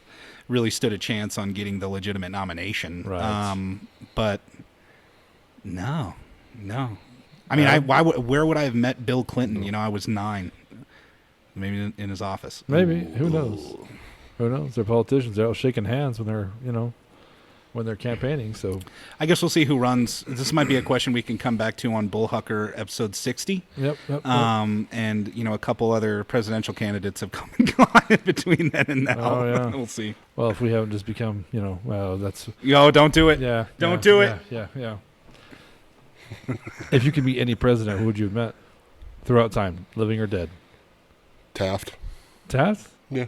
Really stood a chance on getting the legitimate nomination. Right. But no. I mean, where would I have met Bill Clinton? You know, I was 9. Maybe in his office. Maybe. Who knows? Who knows? They're politicians. They're all shaking hands when they're, when they're campaigning. So I guess we'll see who runs. This might be a question we can come back to on Bullhucker episode 60. Yep. And a couple other presidential candidates have come and gone in between then and now. Oh, yeah. We'll see. Well, if we haven't just become, well, that's. Yo, don't do it. Yeah. Don't do it. Yeah. If you could meet any president, who would you have met throughout time, living or dead? Taft. Taft? Yeah.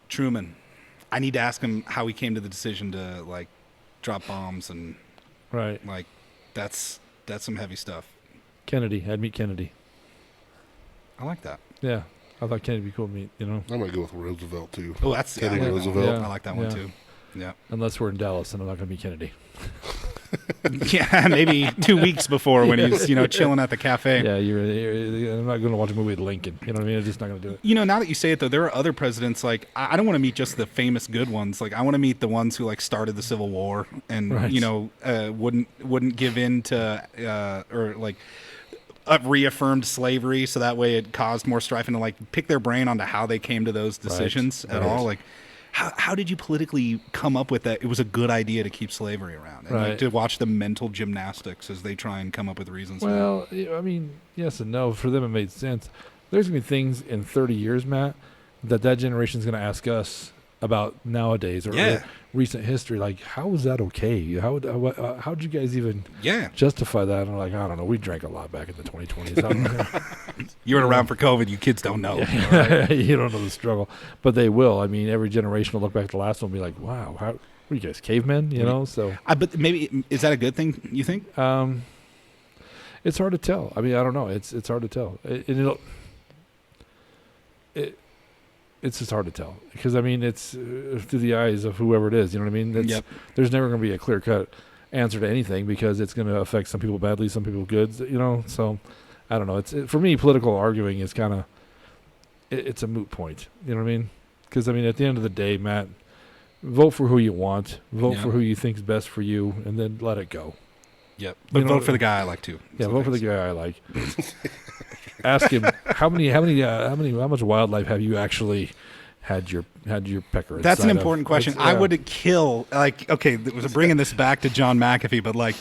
Truman. I need to ask him how he came to the decision to like drop bombs and like that's some heavy stuff. Kennedy. I'd meet Kennedy. I like that. Yeah. I thought Kennedy would be cool to meet, I might go with Roosevelt too. Oh, that's Teddy Roosevelt. I like that one too. Yeah. Unless we're in Dallas and I'm not going to meet Kennedy. Yeah, maybe 2 weeks before when he's, chilling at the cafe. Yeah, I'm not going to watch a movie with Lincoln. You know what I mean? I'm just not going to do it. Now that you say it, though, there are other presidents, like, I don't want to meet just the famous good ones. Like, I want to meet the ones who, like, started the Civil War and, wouldn't give in to, or, like, reaffirmed slavery so that way it caused more strife and to, like, pick their brain onto how they came to those decisions at all. Like, how did you politically come up with that? It was a good idea to keep slavery around and like, to watch the mental gymnastics as they try and come up with reasons. Well, I mean, yes and no. For them, it made sense. There's going to be things in 30 years, Matt, that generation is going to ask us about nowadays or recent history. Like, how was that okay? How'd you guys even justify that? And I'm like, I don't know. We drank a lot back in the 2020s. You weren't around for COVID. You kids don't know. Right? You don't know the struggle. But they will. I mean, every generation will look back at the last one and be like, wow, how were you guys cavemen? So. But maybe, is that a good thing, you think? It's hard to tell. I mean, I don't know. It's hard to tell. it's just hard to tell because I mean it's through the eyes of whoever it is. You know what I mean? Yep. There's never going to be a clear cut answer to anything because it's going to affect some people badly, some people good. You know, so I don't know. For me, political arguing is kind of it's a moot point. You know what I mean? Because I mean, at the end of the day, Matt, vote for who you want, vote for who you think is best for you, and then let it go. Yep. But vote for the guy I like too. Yeah, vote for the guy I like. Ask him how much wildlife have you actually had your pecker? That's an inside important of? question. It's, I would kill okay. Bringing this back to John McAfee, but like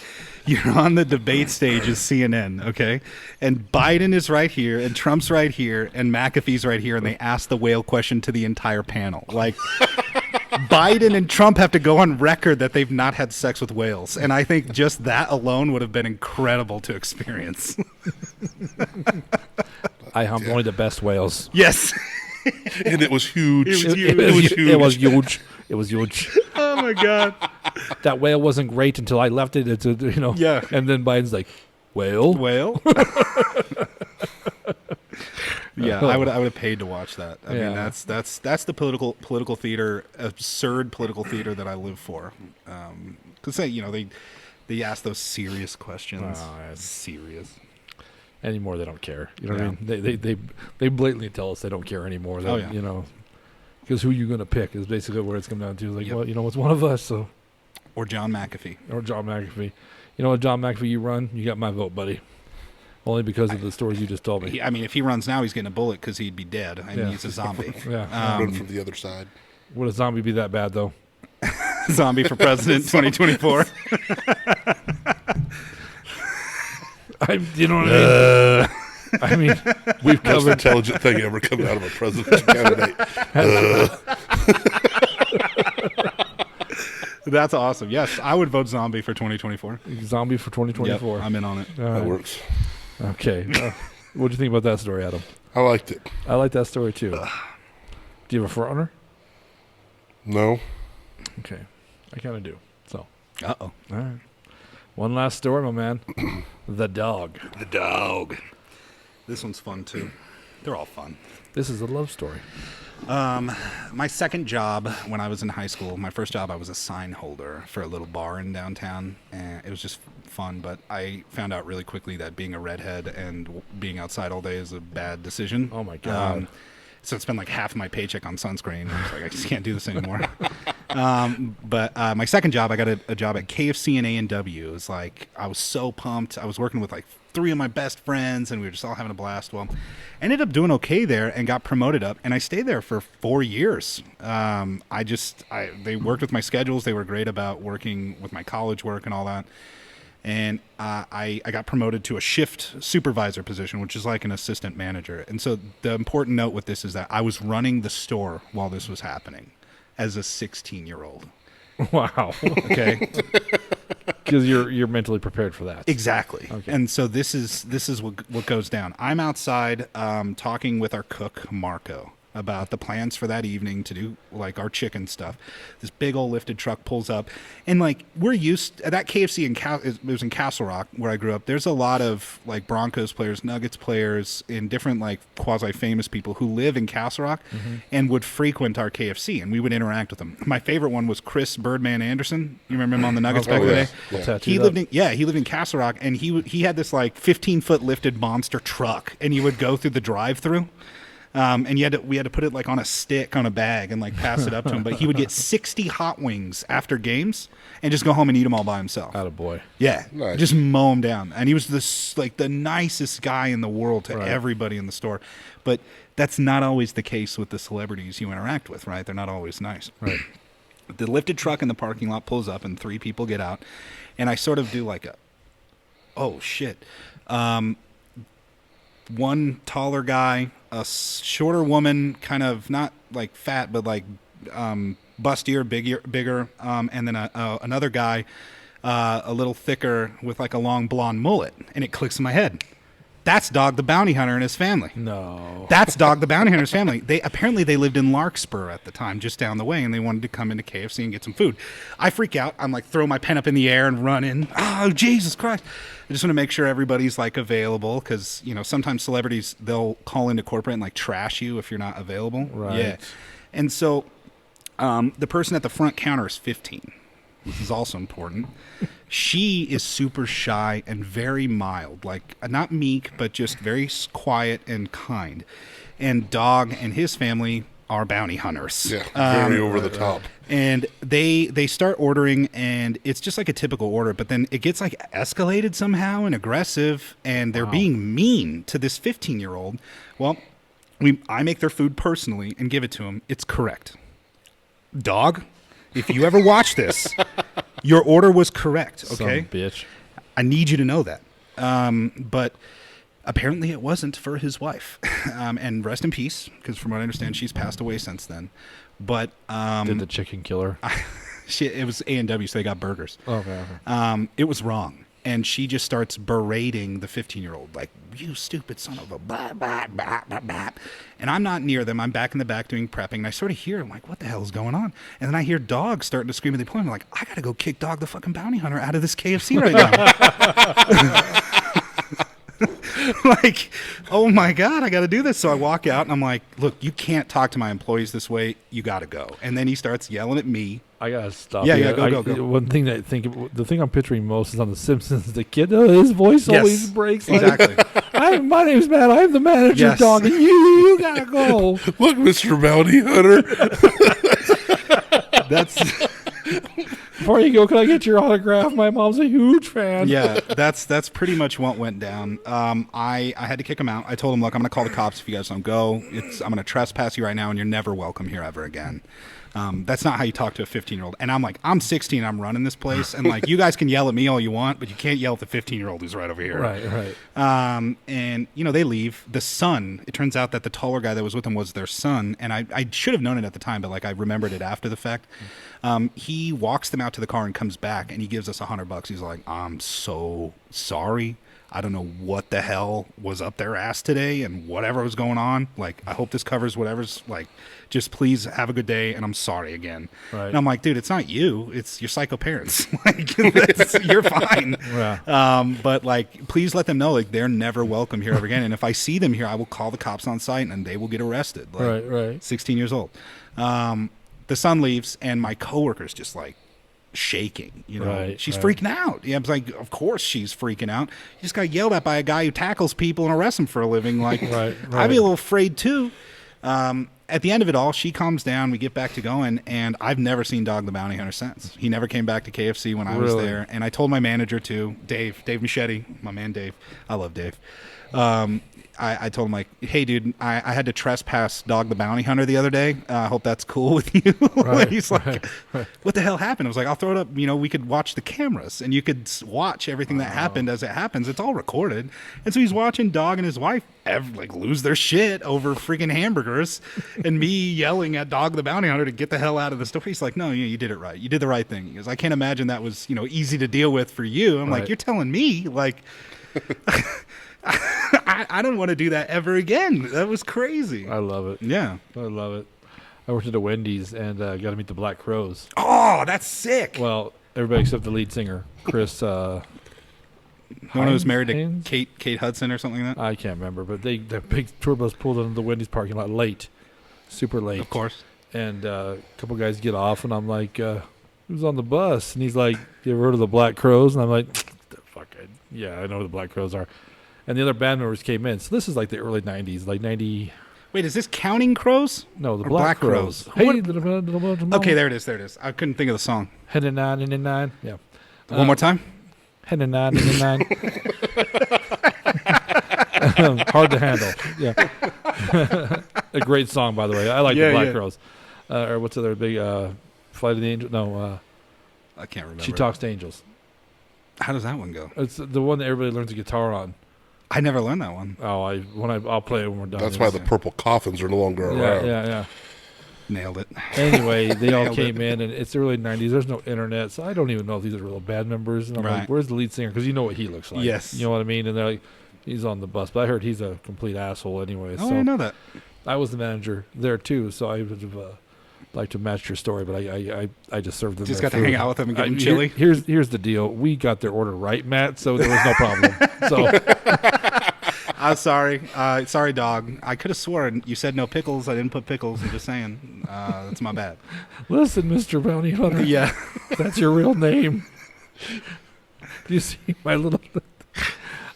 you're on the debate stage as CNN, okay, and Biden is right here, and Trump's right here, and McAfee's right here, and they ask the whale question to the entire panel, like. Biden and Trump have to go on record that they've not had sex with whales. And I think just that alone would have been incredible to experience. I humped only the best whales. Yes. And it was huge. It was huge. It was huge. Oh, my God. That whale wasn't great until I left it. Yeah. And then Biden's like, whale? Whale? Yeah, I would have paid to watch that. I mean, that's the political theater, absurd political theater that I live for. Because they ask those serious questions. Serious. Anymore, they don't care. You know what I mean? They blatantly tell us they don't care anymore. That, You know, because who you going to pick is basically where it's come down to. Like, well, you know, it's one of us. So, or John McAfee. You know what, John McAfee, you run, you got my vote, buddy. Only because of the stories you just told me. I mean, if he runs now, he's getting a bullet because he'd be dead. I mean, he's a zombie. Run from the other side. Would a zombie be that bad, though? Zombie for president 2024. You know what I mean? I mean, we've Most covered intelligent thing ever come out of a presidential candidate. That's awesome. Yes, I would vote zombie for 2024. Zombie for 2024. Yep, I'm in on it. All That right. works. Okay. What do you think about that story, Adam? I liked it. I like that story, too. Do you have a front-runner? No. Okay. I kind of do. So. Uh-oh. All right. One last story, my man. The dog. The dog. This one's fun, too. They're all fun. This is a love story. My second job when I was in high school, my first job, I was a sign holder for a little bar in downtown, and it was just fun, but I found out really quickly that being a redhead and being outside all day is a bad decision. Oh, my God. So it's been like half my paycheck on sunscreen. I was like, I just can't do this anymore. But my second job, I got a job at KFC and A&W. It was like, I was so pumped. I was working with like 3 of my best friends, and we were just all having a blast. Well, I ended up doing okay there and got promoted up, and I stayed there for 4 years. They worked with my schedules. They were great about working with my college work and all that. And I got promoted to a shift supervisor position, which is like an assistant manager. And so the important note with this is that I was running the store while this was happening as a 16-year-old. Wow. Okay. Because you're mentally prepared for that. Exactly. Okay. And so this is what goes down. I'm outside talking with our cook, Marco, about the plans for that evening to do like our chicken stuff. This big old lifted truck pulls up, and like we're used that KFC it was in Castle Rock where I grew up. There's a lot of like Broncos players, Nuggets players, and different like quasi famous people who live in Castle Rock and would frequent our KFC, and we would interact with them. My favorite one was Chris Birdman Anderson. You remember him on the Nuggets back in the day? Yeah. He lived in Castle Rock, and he had this like 15-foot lifted monster truck, and he would go through the drive-through. And we had to put it like on a stick on a bag and like pass it up to him. But he would get 60 hot wings after games and just go home and eat them all by himself. Attaboy. Yeah, Nice. just mow them down. And he was the nicest guy in the world to everybody in the store. But that's not always the case with the celebrities you interact with, right? They're not always nice. Right. The lifted truck in the parking lot pulls up and 3 people get out, and I sort of do like oh shit. One taller guy, a shorter woman, kind of not like fat, but like bustier, bigger, and then another guy, a little thicker with like a long blonde mullet, and it clicks in my head. That's Dog the Bounty Hunter and his family. No. That's Dog the Bounty Hunter's family. Apparently they lived in Larkspur at the time, just down the way, and they wanted to come into KFC and get some food. I freak out. I'm like, throw my pen up in the air and run in. Oh, Jesus Christ. I just want to make sure everybody's like available because, sometimes celebrities, they'll call into corporate and like trash you if you're not available. Right. Yeah. And so the person at the front counter is 15. This is also important. She is super shy and very mild, like not meek, but just very quiet and kind. And Dog and his family are bounty hunters. Yeah, very over the top. And they start ordering, and it's just like a typical order, but then it gets like escalated somehow and aggressive, and they're being mean to this 15-year-old. Well, I make their food personally and give it to them. It's correct. Dog, if you ever watch this, your order was correct, okay? Some bitch. I need you to know that. But apparently it wasn't for his wife. And rest in peace, because from what I understand, she's passed away since then. But Did the chicken killer? it was A&W, so they got burgers. Okay. It was wrong. And she just starts berating the 15-year-old, like, you stupid son of a blah, blah, blah, blah, blah. And I'm not near them. I'm back in the back doing prepping. And I sort of hear, I'm like, what the hell is going on? And then I hear Dog starting to scream at the point. I'm like, I got to go kick Dog the fucking bounty hunter out of this KFC right now. Like, oh my God, I got to do this. So I walk out and I'm like, look, you can't talk to my employees this way. You got to go. And then he starts yelling at me. I gotta stop. Yeah, you. yeah, go. One thing that the thing I'm picturing most is on The Simpsons. The kid, his voice always breaks. Like, Exactly. My name's Matt. I'm the manager, Yes. Dog, and you gotta go. Look, Mr. Bounty Hunter. That's Before you go, can I get your autograph? My mom's a huge fan. yeah. That's pretty much what went down. I had to kick him out. I told him, look, I'm gonna call the cops if you guys don't go. I'm gonna trespass you right now, and you're never welcome here ever again. That's not how you talk to a 15-year-old. And I'm like, I'm 16, I'm running this place, and like, you guys can yell at me all you want, but you can't yell at the 15-year-old who's right over here. Right. And they leave. The son, it turns out that the taller guy that was with him was their son, and I should have known it at the time, but like I remembered it after the fact. He walks them out to the car and comes back, and he gives us $100. He's like, I'm so sorry. I don't know what the hell was up their ass today and whatever was going on. Like, I hope this covers whatever's, like, just please have a good day, and I'm sorry again. Right. And I'm like, dude, it's not you. It's your psycho parents. Like, you're fine. Yeah. But, like, please let them know, like, they're never welcome here ever again. And if I see them here, I will call the cops on site, and they will get arrested. Like, Right. 16 years old. The son leaves, and my coworker's just, like, shaking, she's freaking out. Yeah, I was like, of course she's freaking out. You just got yelled at by a guy who tackles people and arrests them for a living. Like, Right. I'd be a little afraid too. At the end of it all, she calms down. We get back to going, and I've never seen Dog the Bounty Hunter since. He never came back to KFC when I was there, and I told my manager too, Dave Machete, my man Dave. I love Dave. I told him, like, hey, dude, I had to trespass Dog the Bounty Hunter the other day. I hope that's cool with you. Right, He's like, what the hell happened? I was like, I'll throw it up. We could watch the cameras, and you could watch everything that happened as it happens. It's all recorded. And so he's watching Dog and his wife lose their shit over freaking hamburgers and me yelling at Dog the Bounty Hunter to get the hell out of the store. He's like, no, you did it right. You did the right thing. He goes, I can't imagine that was, easy to deal with for you. I'm like, you're telling me, like... I don't want to do that ever again. That was crazy. I love it. Yeah. I love it. I worked at a Wendy's and got to meet the Black Crows. Oh, that's sick. Well, everybody except the lead singer, Chris. The one who was married to Haynes? Kate Hudson or something like that? I can't remember, but the big tour bus pulled into the Wendy's parking lot late, super late. Of course. And a couple guys get off, and I'm like, who's on the bus? And he's like, you ever heard of the Black Crows? And I'm like, the fuck, yeah, I know who the Black Crows are. And the other band members came in. So this is like the early 90s, like 90. Wait, is this Counting Crows? No, the Or Black Crows. Hey, Okay, there it is. I couldn't think of the song. Hen and nine. Yeah. One more time? Hen and nine. Hard to handle. Yeah. A great song, by the way. I like the Black Crows. Or what's the other big Flight of the Angels? No. I can't remember. She Talks to Angels. How does that one go? It's the one that everybody learns the guitar on. I never learned that one. Oh, I'll play it when we're done. That's why the purple coffins are no longer around. Yeah. Nailed it. Anyway, they all came in, and it's the early 90s. There's no internet, so I don't even know if these are real band members. And I'm like, where's the lead singer? Because you know what he looks like. Yes. You know what I mean? And they're like, He's on the bus, but I heard he's a complete asshole anyway. Oh, I so didn't know that. I was the manager there too, so I would have liked to match your story, but I just served them. Just their got to hang food. out with them and get them chili. Here's the deal. We got their order right, Matt, so there was no problem. So I'm sorry. Sorry, dog. I could have sworn you said no pickles. I didn't put pickles. I'm just saying. That's my bad. listen, Mr. Bounty Hunter. Yeah. That's your real name. Do you see my little...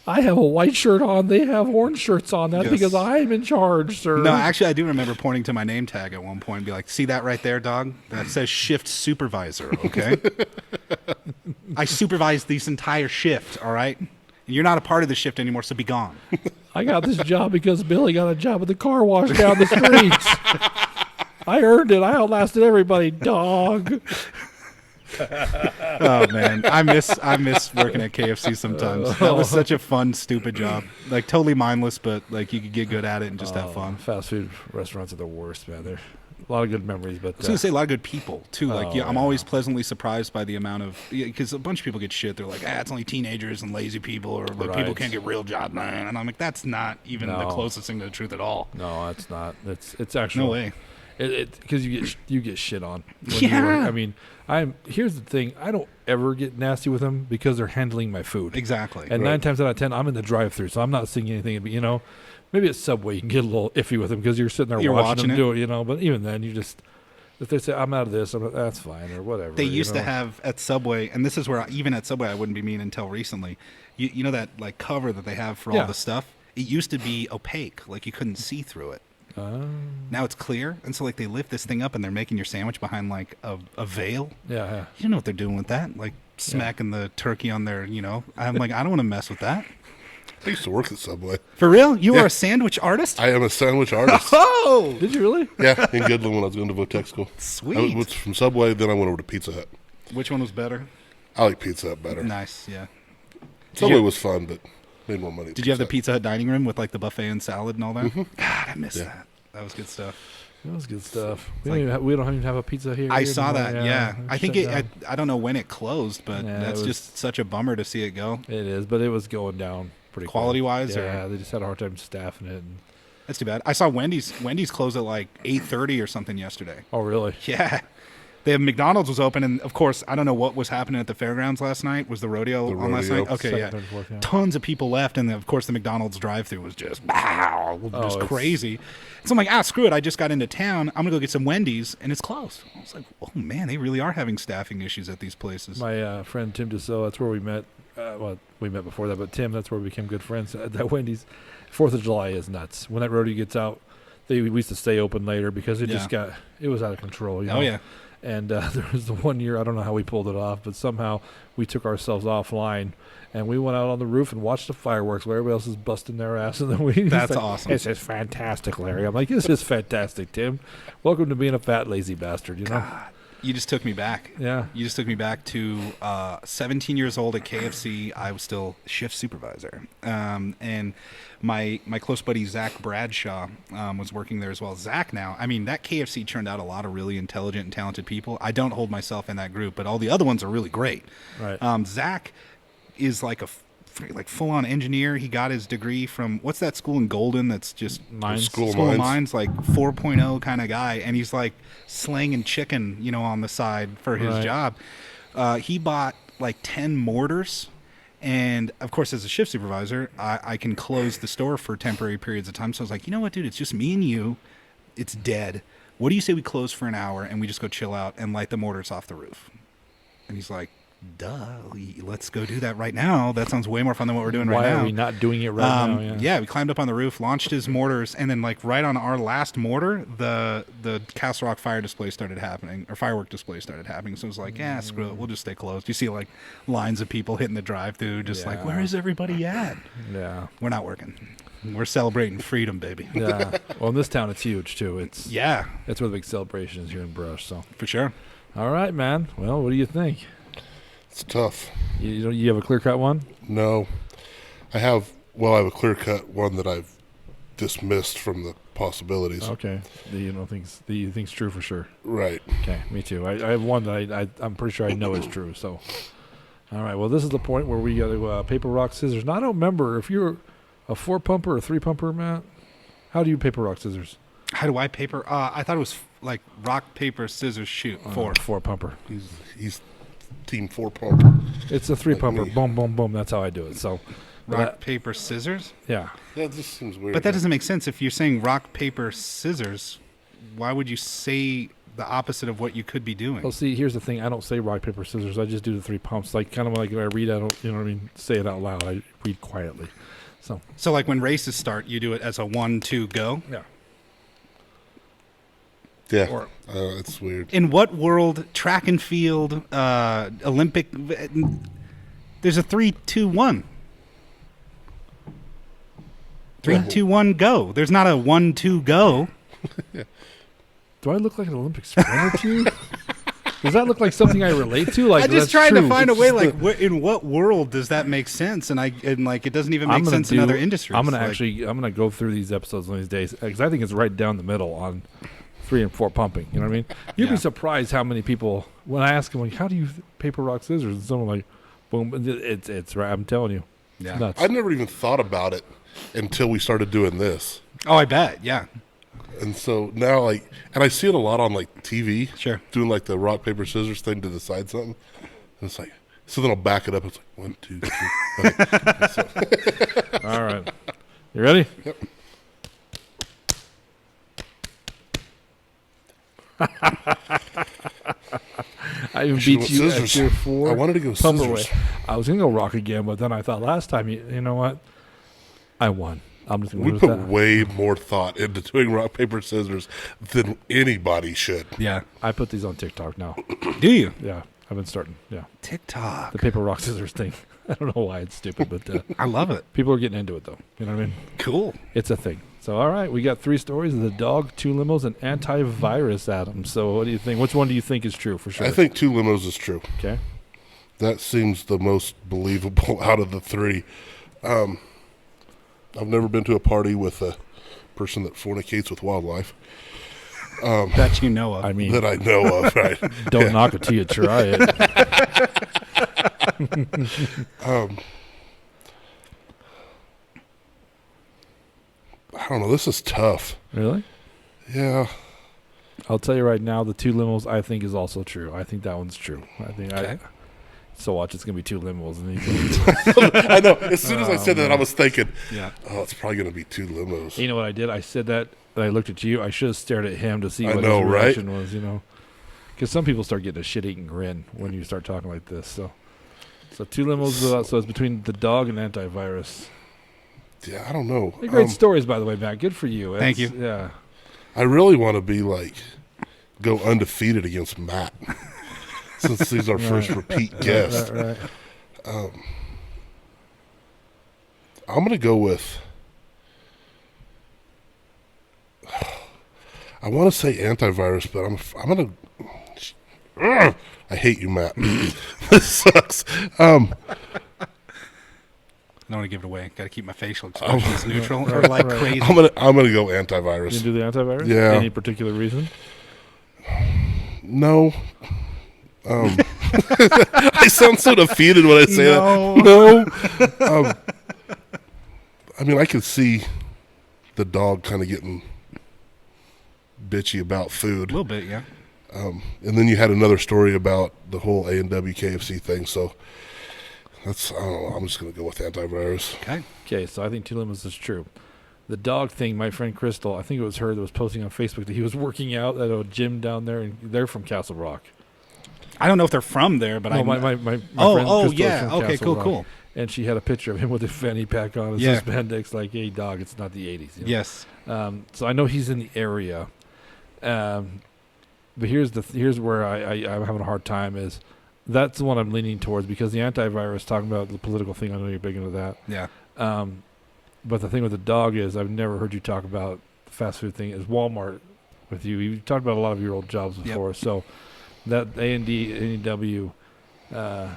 I have a white shirt on. They have orange shirts on. That's Yes. because I'm in charge, sir. No, actually, I do remember pointing to my name tag at one point and be like, see that right there, dog? That says shift supervisor, okay? I supervise this entire shift, all right? And you're not a part of the shift anymore, so be gone. I got this job because Billy got a job at the car wash down the street. I earned it. I outlasted everybody, dog. Oh man, I miss working at KFC sometimes. That was such a fun, stupid job. Like totally mindless, but like you could get good at it and just have fun. Fast food restaurants are the worst, man. They're a lot of good memories, but I was gonna say a lot of good people too. Like I'm yeah. always pleasantly surprised by the amount of because a bunch of people get shit. They're like, it's only teenagers and lazy people, or like people Right. can't get real jobs, man. And I'm like, that's not even the No. closest thing to the truth at all. no, it's not. It's actually No way. Because you get shit on. When Yeah. you work. I mean, here's the thing. I don't ever get nasty with them because they're handling my food. Exactly. And 9 times out of 10, I'm in the drive-through, so I'm not seeing anything. But maybe at Subway you can get a little iffy with them because you're sitting there You're watching them watching do it. But even then, you just if they say I'm out of this, that's fine or whatever. They used to have at Subway, and this is where even at Subway I wouldn't be mean until recently. You know that like cover that they have for Yeah. all the stuff. It used to be opaque, like you couldn't see through it. Now it's clear, and so like they lift this thing up and they're making your sandwich behind like a veil. Yeah. You don't know what they're doing with that, like smacking the turkey on their. I'm like, I don't want to mess with that. I used to work at Subway. For real, you Yeah. are a sandwich artist. I am a sandwich artist. Oh, Did you really? Yeah, in Goodland when I was going to Votech school. sweet. I was from Subway, then I went over to Pizza Hut. Which one was better? I like Pizza Hut better. Nice, yeah. Subway was fun, but made more money. at Did you have the Hut. Pizza Hut dining room with like the buffet and salad and all that? God, I miss Yeah. that. That was good stuff. That was good stuff. like- We don't even have a pizza here. I saw that. Yeah, I think shut it. down. I don't know when it closed, but Yeah, that's it was- just such a bummer to see it go. It is, but it was going down pretty quick. Quality-wise, Yeah, or- they just had a hard time staffing it. That's too bad. I saw Wendy's. Wendy's closed at like 8:30 or something yesterday. Oh, really? Yeah. They have McDonald's was open, and of course, I don't know what was happening at the fairgrounds last night. Was the rodeo The on last rodeo. night? Okay, Second, yeah. third, fourth, yeah. Tons of people left, and of course, the McDonald's drive-through was just it's- crazy. So I'm like, screw it. I just got into town. I'm gonna go get some Wendy's, and it's closed. I was like, oh man, they really are having staffing issues at these places. My friend Tim DeSo, that's where we met. We met before that, but Tim, that's where we became good friends at that Wendy's. 4th of July is nuts. When that rodeo gets out, we used to stay open later because it it was out of control. Oh yeah. And there was the one year, I don't know how we pulled it off, but somehow we took ourselves offline and we went out on the roof and watched the fireworks while everybody else is busting their ass. And then That's awesome. This is fantastic, Larry. I'm like, this is fantastic, Tim. Welcome to being a fat, lazy bastard, God, you just took me back. Yeah. You just took me back to 17 years old at KFC. I was still shift supervisor. And my close buddy, Zach Bradshaw, was working there as well. Zach now, I mean, that KFC turned out a lot of really intelligent and talented people. I don't hold myself in that group, but all the other ones are really great. Right. Zach is like a full-on engineer. He got his degree from, what's that school in Golden that's just Mines. School of School of Mines. Mines, like 4.0 kind of guy, and he's like slanging chicken, on the side for his Right. job. He bought like 10 mortars, and of course, as a shift supervisor, I can close the store for temporary periods of time. So I was like, you know what, dude, it's just me and you. It's dead. What do you say we close for an hour and we just go chill out and light the mortars off the roof? And he's like, duh, let's go do that right now. That sounds way more fun than what we're doing Why right now. are we not doing it right now? Yeah, we climbed up on the roof, launched his mortars, and then like right on our last mortar, the Castle Rock fire display started happening, or firework display started happening. So it was like, screw it, we'll just stay closed. You see like lines of people hitting the drive-through, just like, Yeah. where is everybody at? Yeah. We're not working. We're celebrating freedom, baby. Yeah. Well, in this town, it's huge, too. It's Yeah, That's where the big celebration is here in Brush. So, for sure. all right, man. Well, what do you think? It's tough. You have a clear-cut one? No. I have a clear-cut one that I've dismissed from the possibilities. Okay. That you think's true for sure. Right. Okay, me too. I have one that I'm pretty sure I know is true. So, all right. Well, this is the point where we got to paper, rock, scissors. Now, I don't remember if you're A 4-pumper or 3-pumper, Matt? How do you paper, rock, scissors? How do I paper? I thought it was like rock, paper, scissors, shoot. 4-pumper. He's team 4-pumper. It's a 3-pumper. me. Boom, boom, boom. That's how I do it. So, Rock, paper, scissors? yeah. That just seems weird. But that doesn't make sense. If you're saying rock, paper, scissors, why would you say the opposite of what you could be doing? Well, see, here's the thing. I don't say rock, paper, scissors. I just do the 3 pumps. Like, kind of like when I read, I don't, you know what I mean? Say it out loud. I read quietly. So like when races start, you do it as a 1, 2, go? Yeah. Yeah, it's weird. In what world, track and field, Olympic, there's a 3, 2, 1. 3, 2, 1, go. There's not a 1, 2, go. Do I look like an Olympic sprinter to you? Does that look like something I relate to? Like, I'm just that's trying true. to find a It's way, just like, in what world does that make sense? And it doesn't even make sense in other industries. I'm gonna go through these episodes one of these days because I think it's right down the middle on 3 and 4 pumping. You know what I mean? You'd be surprised how many people, when I ask them, like, how do you paper, rock, scissors? And someone like, boom, it's right. I'm telling you, Yeah. it's nuts. I never even thought about it until we started doing this. Oh, I bet. Yeah. And so now, like, and I see it a lot on, like, TV. Sure. Doing, like, the rock, paper, scissors thing to decide something. And it's like, so then I'll back it up. It's like, 1, 2, 3. Okay. All right, you ready? Yep. I even Should've beat you went at scissors. your 4. I wanted to go pumper scissors. way. I was gonna go rock again, but then I thought last time, you know what? I won. I'm just gonna We go put with that. way more thought into doing rock, paper, scissors than anybody should. Yeah. I put these on TikTok now. Do you? Yeah, I've been starting. Yeah, TikTok. the paper, rock, scissors thing. I don't know why it's stupid, but I love it. people are getting into it though. You know what I mean? Cool. It's a thing. So, all right, we got 3 stories: the dog, 2 limos, and antivirus. Adam. So, what do you think? Which one do you think is true for sure? I think 2 limos is true. Okay. That seems the most believable out of the 3. I've never been to a party with a person that fornicates with wildlife That you know of. I mean, that I know of. Right? don't knock it till you try it. I don't know. This is tough. Really? Yeah. I'll tell you right now, the 2 limos I think is also true. I think that one's true. I think Okay. so watch, it's gonna be 2 limos, and you I know. As soon as I said that, I was thinking, Yeah. oh, it's probably going to be 2 limos. you know what I did? I said that, and I looked at you. I should have stared at him to see I what know, his right? reaction was. You know, because some people start getting a shit-eating grin when you start talking like this. So 2 limos. So it's between the dog and antivirus. Yeah, I don't know. They're great stories, by the way, Matt. Good for you. Thank It's- you. Yeah. I really want to be like, go undefeated against Matt. Since he's our first repeat guest. Right. I'm going to go with, I want to say antivirus, but I'm going to, I hate you, Matt. This sucks. I don't want to give it away. Got to keep my facial expressions neutral or right, like right. crazy. I'm gonna go You antivirus. do the antivirus? Yeah. Any particular reason? No. I sound so defeated when I say No. that. No. I mean, I could see the dog kind of getting bitchy about A food. little bit, yeah. And then you had another story about the whole A&W KFC thing. So that's, I don't know. I'm just going to go with antivirus. Okay. Okay, so I think 2 limos is true. The dog thing, my friend Crystal, I think it was her that was posting on Facebook that he was working out at a gym down there, and they're from Castle Rock. I don't know if they're from there, but No, I my friend Oh, Crystal is yeah. from Okay, Castle Rock. cool. And she had a picture of him with a fanny pack on, his Yeah. spandex, like, hey, dog, it's not the 80s. You know? Yes. So I know he's in the area. But here's where I'm having a hard time is that's the one I'm leaning towards because the antivirus, talking about the political thing, I know you're big into that. Yeah. But the thing with the dog is I've never heard you talk about the fast food thing is Walmart with you. You talked about a lot of your old jobs before. So that A&D, A&W, I'm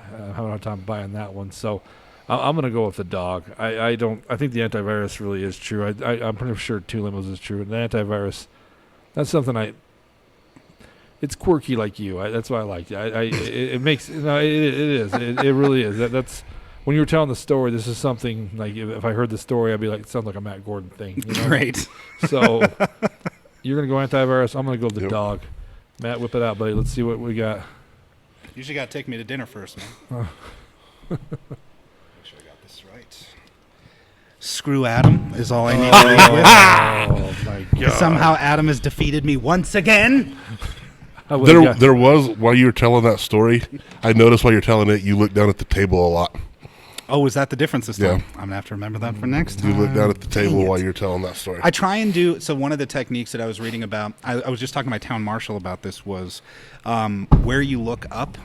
having a hard time buying that one. So I'm going to go with the dog. I think the antivirus really is true. I'm pretty sure 2 limos is true. And the antivirus, that's something it's quirky like you. That's why I like it. It makes, no, it is. It really is. That's when you were telling the story, this is something like if I heard the story, I'd be like, it sounds like a Matt Gordaon thing. You know? Great. So you're gonna go antivirus. I'm gonna go with the Yep. dog. Matt, whip it out, buddy. Let's see what we got. Usually got to take me to dinner first, man. Make sure I got this right. Screw Adam is all I need to leave with. Oh my god! Somehow Adam has defeated me once again. There was, while you were telling that story, I noticed while you're telling it, you looked down at the table a lot. Oh, is that the difference this Yeah. time? I'm going to have to remember that for next time. You looked down at the table Dang it. while you were telling that story. I try and do, so one of the techniques that I was reading about, I was just talking to my town marshal about this, was where you look up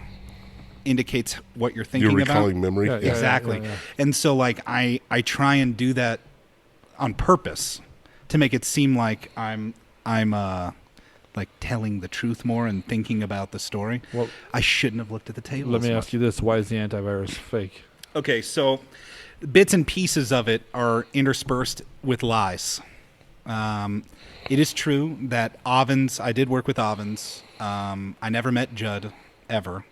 indicates what you're thinking You're about. recalling memory. Yeah, yeah. Exactly. And so like I try and do that on purpose to make it seem like I'm like telling the truth more and thinking about the story. Well, I shouldn't have looked at the table. let as me much. ask you this: why is the antivirus fake? Okay, so bits and pieces of it are interspersed with lies. It is true that Ovens, I did work with Ovens. I never met Judd, ever.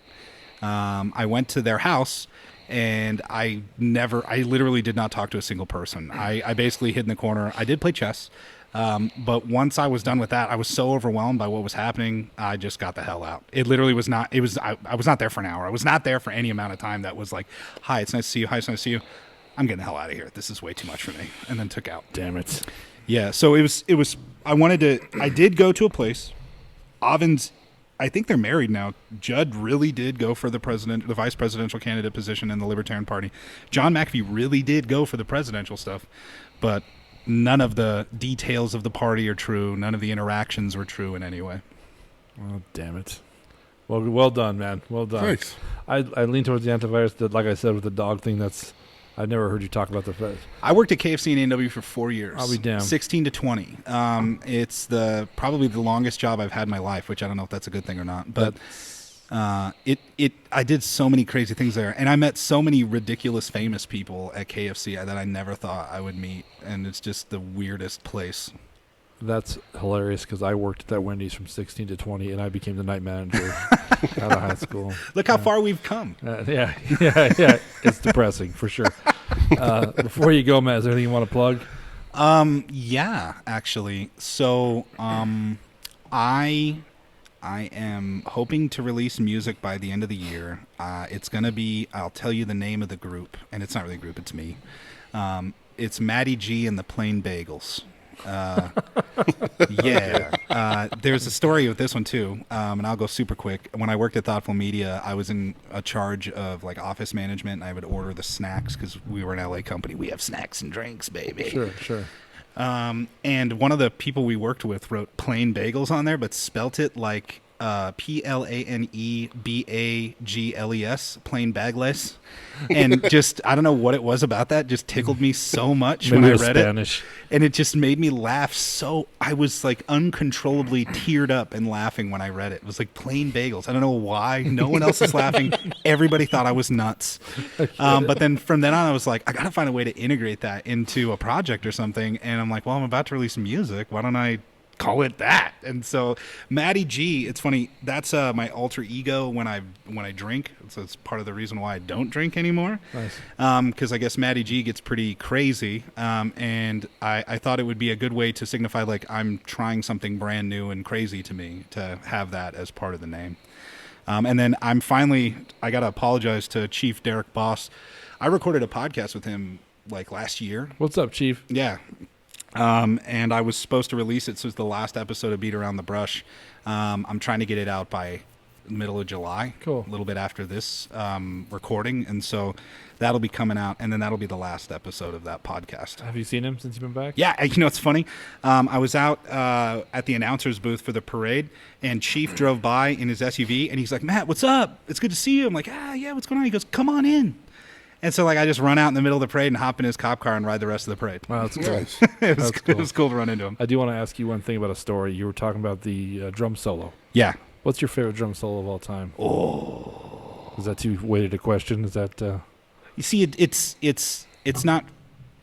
I went to their house, and I literally did not talk to a single person. I basically hid in the corner. I did play chess. But once I was done with that, I was so overwhelmed by what was happening, I just got the hell out. It literally was not, I was not there for an hour. I was not there for any amount of time that was like, hi, it's nice to see you. Hi, it's nice to see you. I'm getting the hell out of here. This is way too much for me. And then took out. Damn it! Yeah. So it was, I did go to a place. Ovens, I think they're married now. Judd really did go for the vice presidential candidate position in the Libertarian Party. John McAfee really did go for the presidential stuff, but none of the details of the party are true. None of the interactions were true in any way. Oh, damn it! Well done, man. Well done. Thanks. I lean towards the antivirus. That, like I said, with the dog thing. I've never heard you talk about the. I worked at KFC and A&W for 4 years. I'll be damned. 16 to 20. It's probably the longest job I've had in my life, which I don't know if that's a good thing or not. But I did so many crazy things there, and I met so many ridiculous, famous people at KFC that I never thought I would meet, and it's just the weirdest place. That's hilarious because I worked at that Wendy's from 16 to 20, and I became the night manager out of high school. Look how far we've come. Yeah. It's depressing for sure. Before you go, Matt, is there anything you want to plug? Yeah, actually. So, I am hoping to release music by the end of the year. It's going to be, I'll tell you the name of the group, and it's not really a group, it's me. It's Matty G and the Plain Bagels. Yeah. There's a story with this one too, and I'll go super quick. When I worked at Thoughtful Media, I was in a charge of like office management, and I would order the snacks because we were an LA company. We have snacks and drinks, baby. Sure. And one of the people we worked with wrote Plain Bagels on there, but spelt it like PLANEBAGLES, Plain Bagles. And just, I don't know what it was about that, just tickled me so much when I read Spanish. it. And it just made me laugh so, I was like uncontrollably teared up and laughing when I read it. It was like Plain Bagels. I don't know why. No one else is laughing. Everybody thought I was nuts. But then from then on, I was like, I got to find a way to integrate that into a project or something. And I'm like, well, I'm about to release music. Why don't I call it that? And so Matty G, it's funny, that's my alter ego when I drink. So it's part of the reason why I don't drink anymore. Nice. Because I guess Matty G gets pretty crazy, and I thought it would be a good way to signify like I'm trying something brand new and crazy to me, to have that as part of the name. And then I gotta apologize to Chief Derek Boss. I recorded a podcast with him like last year. What's up, Chief? Yeah. And I was supposed to release it. So it's the last episode of Beat Around the Brush. I'm trying to get it out by middle of July. Cool. A little bit after this recording. And so that'll be coming out. And then that'll be the last episode of that podcast. Have you seen him since you've been back? Yeah. You know, it's funny. I was out at the announcer's booth for the parade, and Chief drove by in his SUV, and he's like, Matt, what's up? It's good to see you. I'm like, yeah, what's going on? He goes, come on in. And so, like, I just run out in the middle of the parade and hop in his cop car and ride the rest of the parade. Wow, that's cool. Nice. It Cool. was cool to run into him. I do want to ask you one thing about a story. You were talking about the drum solo. Yeah. What's your favorite drum solo of all time? Oh. Is that too weighted a question? Is that... You see, it's not...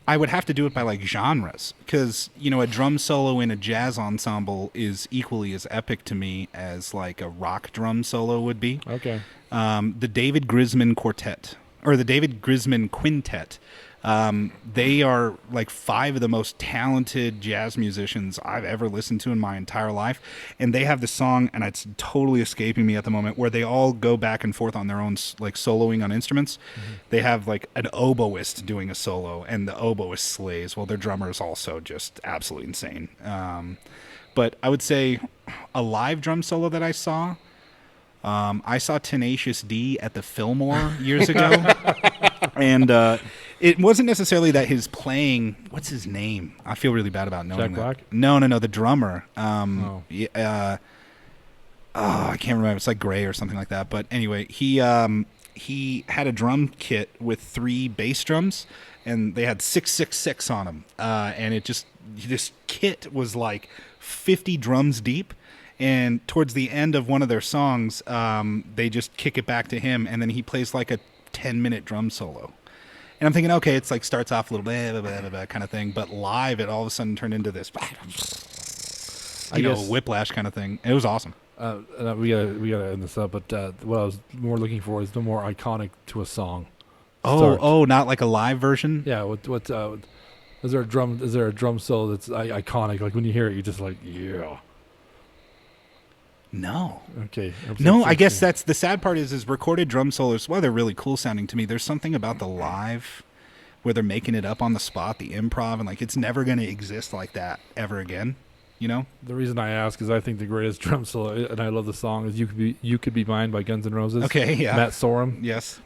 I would have to do it by, like, genres. Because, you know, a drum solo in a jazz ensemble is equally as epic to me as, like, a rock drum solo would be. Okay. The David Grisman Quartet Grisman Quintet. They are like 5 of the most talented jazz musicians I've ever listened to in my entire life. And they have this song, and it's totally escaping me at the moment, where they all go back and forth on their own, like soloing on instruments. Mm-hmm. They have like an oboist doing a solo, and the oboist slays. Well, their drummer is also just absolutely insane. But I would say a live drum solo that I saw Tenacious D at the Fillmore years ago. And it wasn't necessarily that his playing. What's his name? I feel really bad about knowing Jack Black? that. No, the drummer. I can't remember. It's like Gray or something like that. But anyway, he had a drum kit with 3 bass drums, and they had 666 on them. And this kit was like 50 drums deep. And towards the end of one of their songs, they just kick it back to him, and then he plays like a 10-minute drum solo. And I'm thinking, okay, it's like starts off a little blah, kind of thing, but live it all of a sudden turned into this, whiplash kind of thing. It was awesome. We gotta end this up, but what I was more looking for is the more iconic to a song. Not like a live version? Yeah. Is there a drum solo that's iconic? Like when you hear it, you're just like, yeah. No. Okay. No, I guess that's the sad part is recorded drum solos, while they're really cool sounding to me, there's something about the live where they're making it up on the spot, the improv, and like it's never going to exist like that ever again, you know? The reason I ask is I think the greatest drum solo, and I love the song, is You Could Be Mine by Guns N' Roses. Okay, yeah. Matt Sorum. Yes.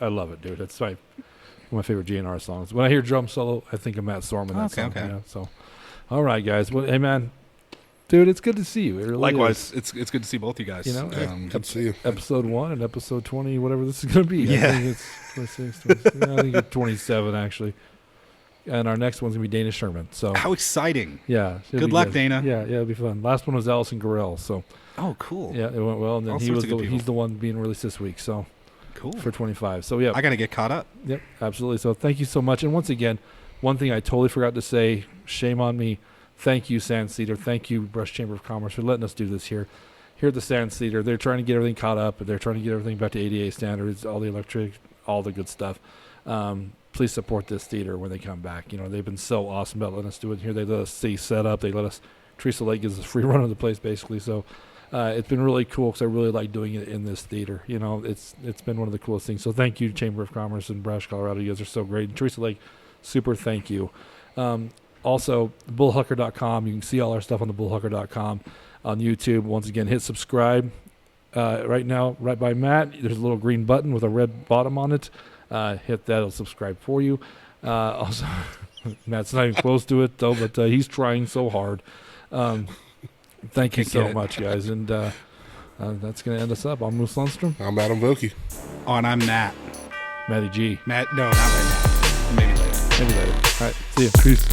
I love it, dude. It's one of my favorite GNR songs. When I hear drum solo, I think of Matt Sorum in that song. Okay. Yeah, so, all right, guys. Well, hey, man. Dude, it's good to see you. It really Likewise, is. it's good to see both you guys. Good to see you. Episode 1 and episode 20, whatever this is going to be. Yeah. I think it's 26, 27. I think it's 27, actually. And our next one's going to be Dana Sherman. So how exciting. Yeah. Good luck, Dana. Yeah, it'll be fun. Last one was Allison Gorell. So. Oh, cool. Yeah, it went well. And then he's the one being released this week. So. Cool. For 25. So, yeah. I got to get caught up. Yep, absolutely. So thank you so much. And once again, one thing I totally forgot to say, shame on me. Thank you, Sand Cedar. Thank you, Brush Chamber of Commerce, for letting us do this here. Here at the Sand Cedar, they're trying to get everything caught up. They're trying to get everything back to ADA standards, all the electric, all the good stuff. Please support this theater when they come back. You know, they've been so awesome about letting us do it here. They let us see set up. They let us, Teresa Lake gives us a free run of the place, basically. So it's been really cool because I really like doing it in this theater. You know, it's been one of the coolest things. So thank you, Chamber of Commerce in Brash, Colorado. You guys are so great. And Teresa Lake, super thank you. Also, bullhucker.com. You can see all our stuff on the bullhucker.com on YouTube. Once again, hit subscribe. Right now, right by Matt, there's a little green button with a red bottom on it. Hit that. It'll subscribe for you. Also, Matt's not even close to it, though, but he's trying so hard. Thank you so much, guys. And that's going to end us up. I'm Moose Lundstrom. I'm Adam Vokey. Oh, and I'm Matt. Matty G. No, not right now. Maybe later. All right. See you. Peace.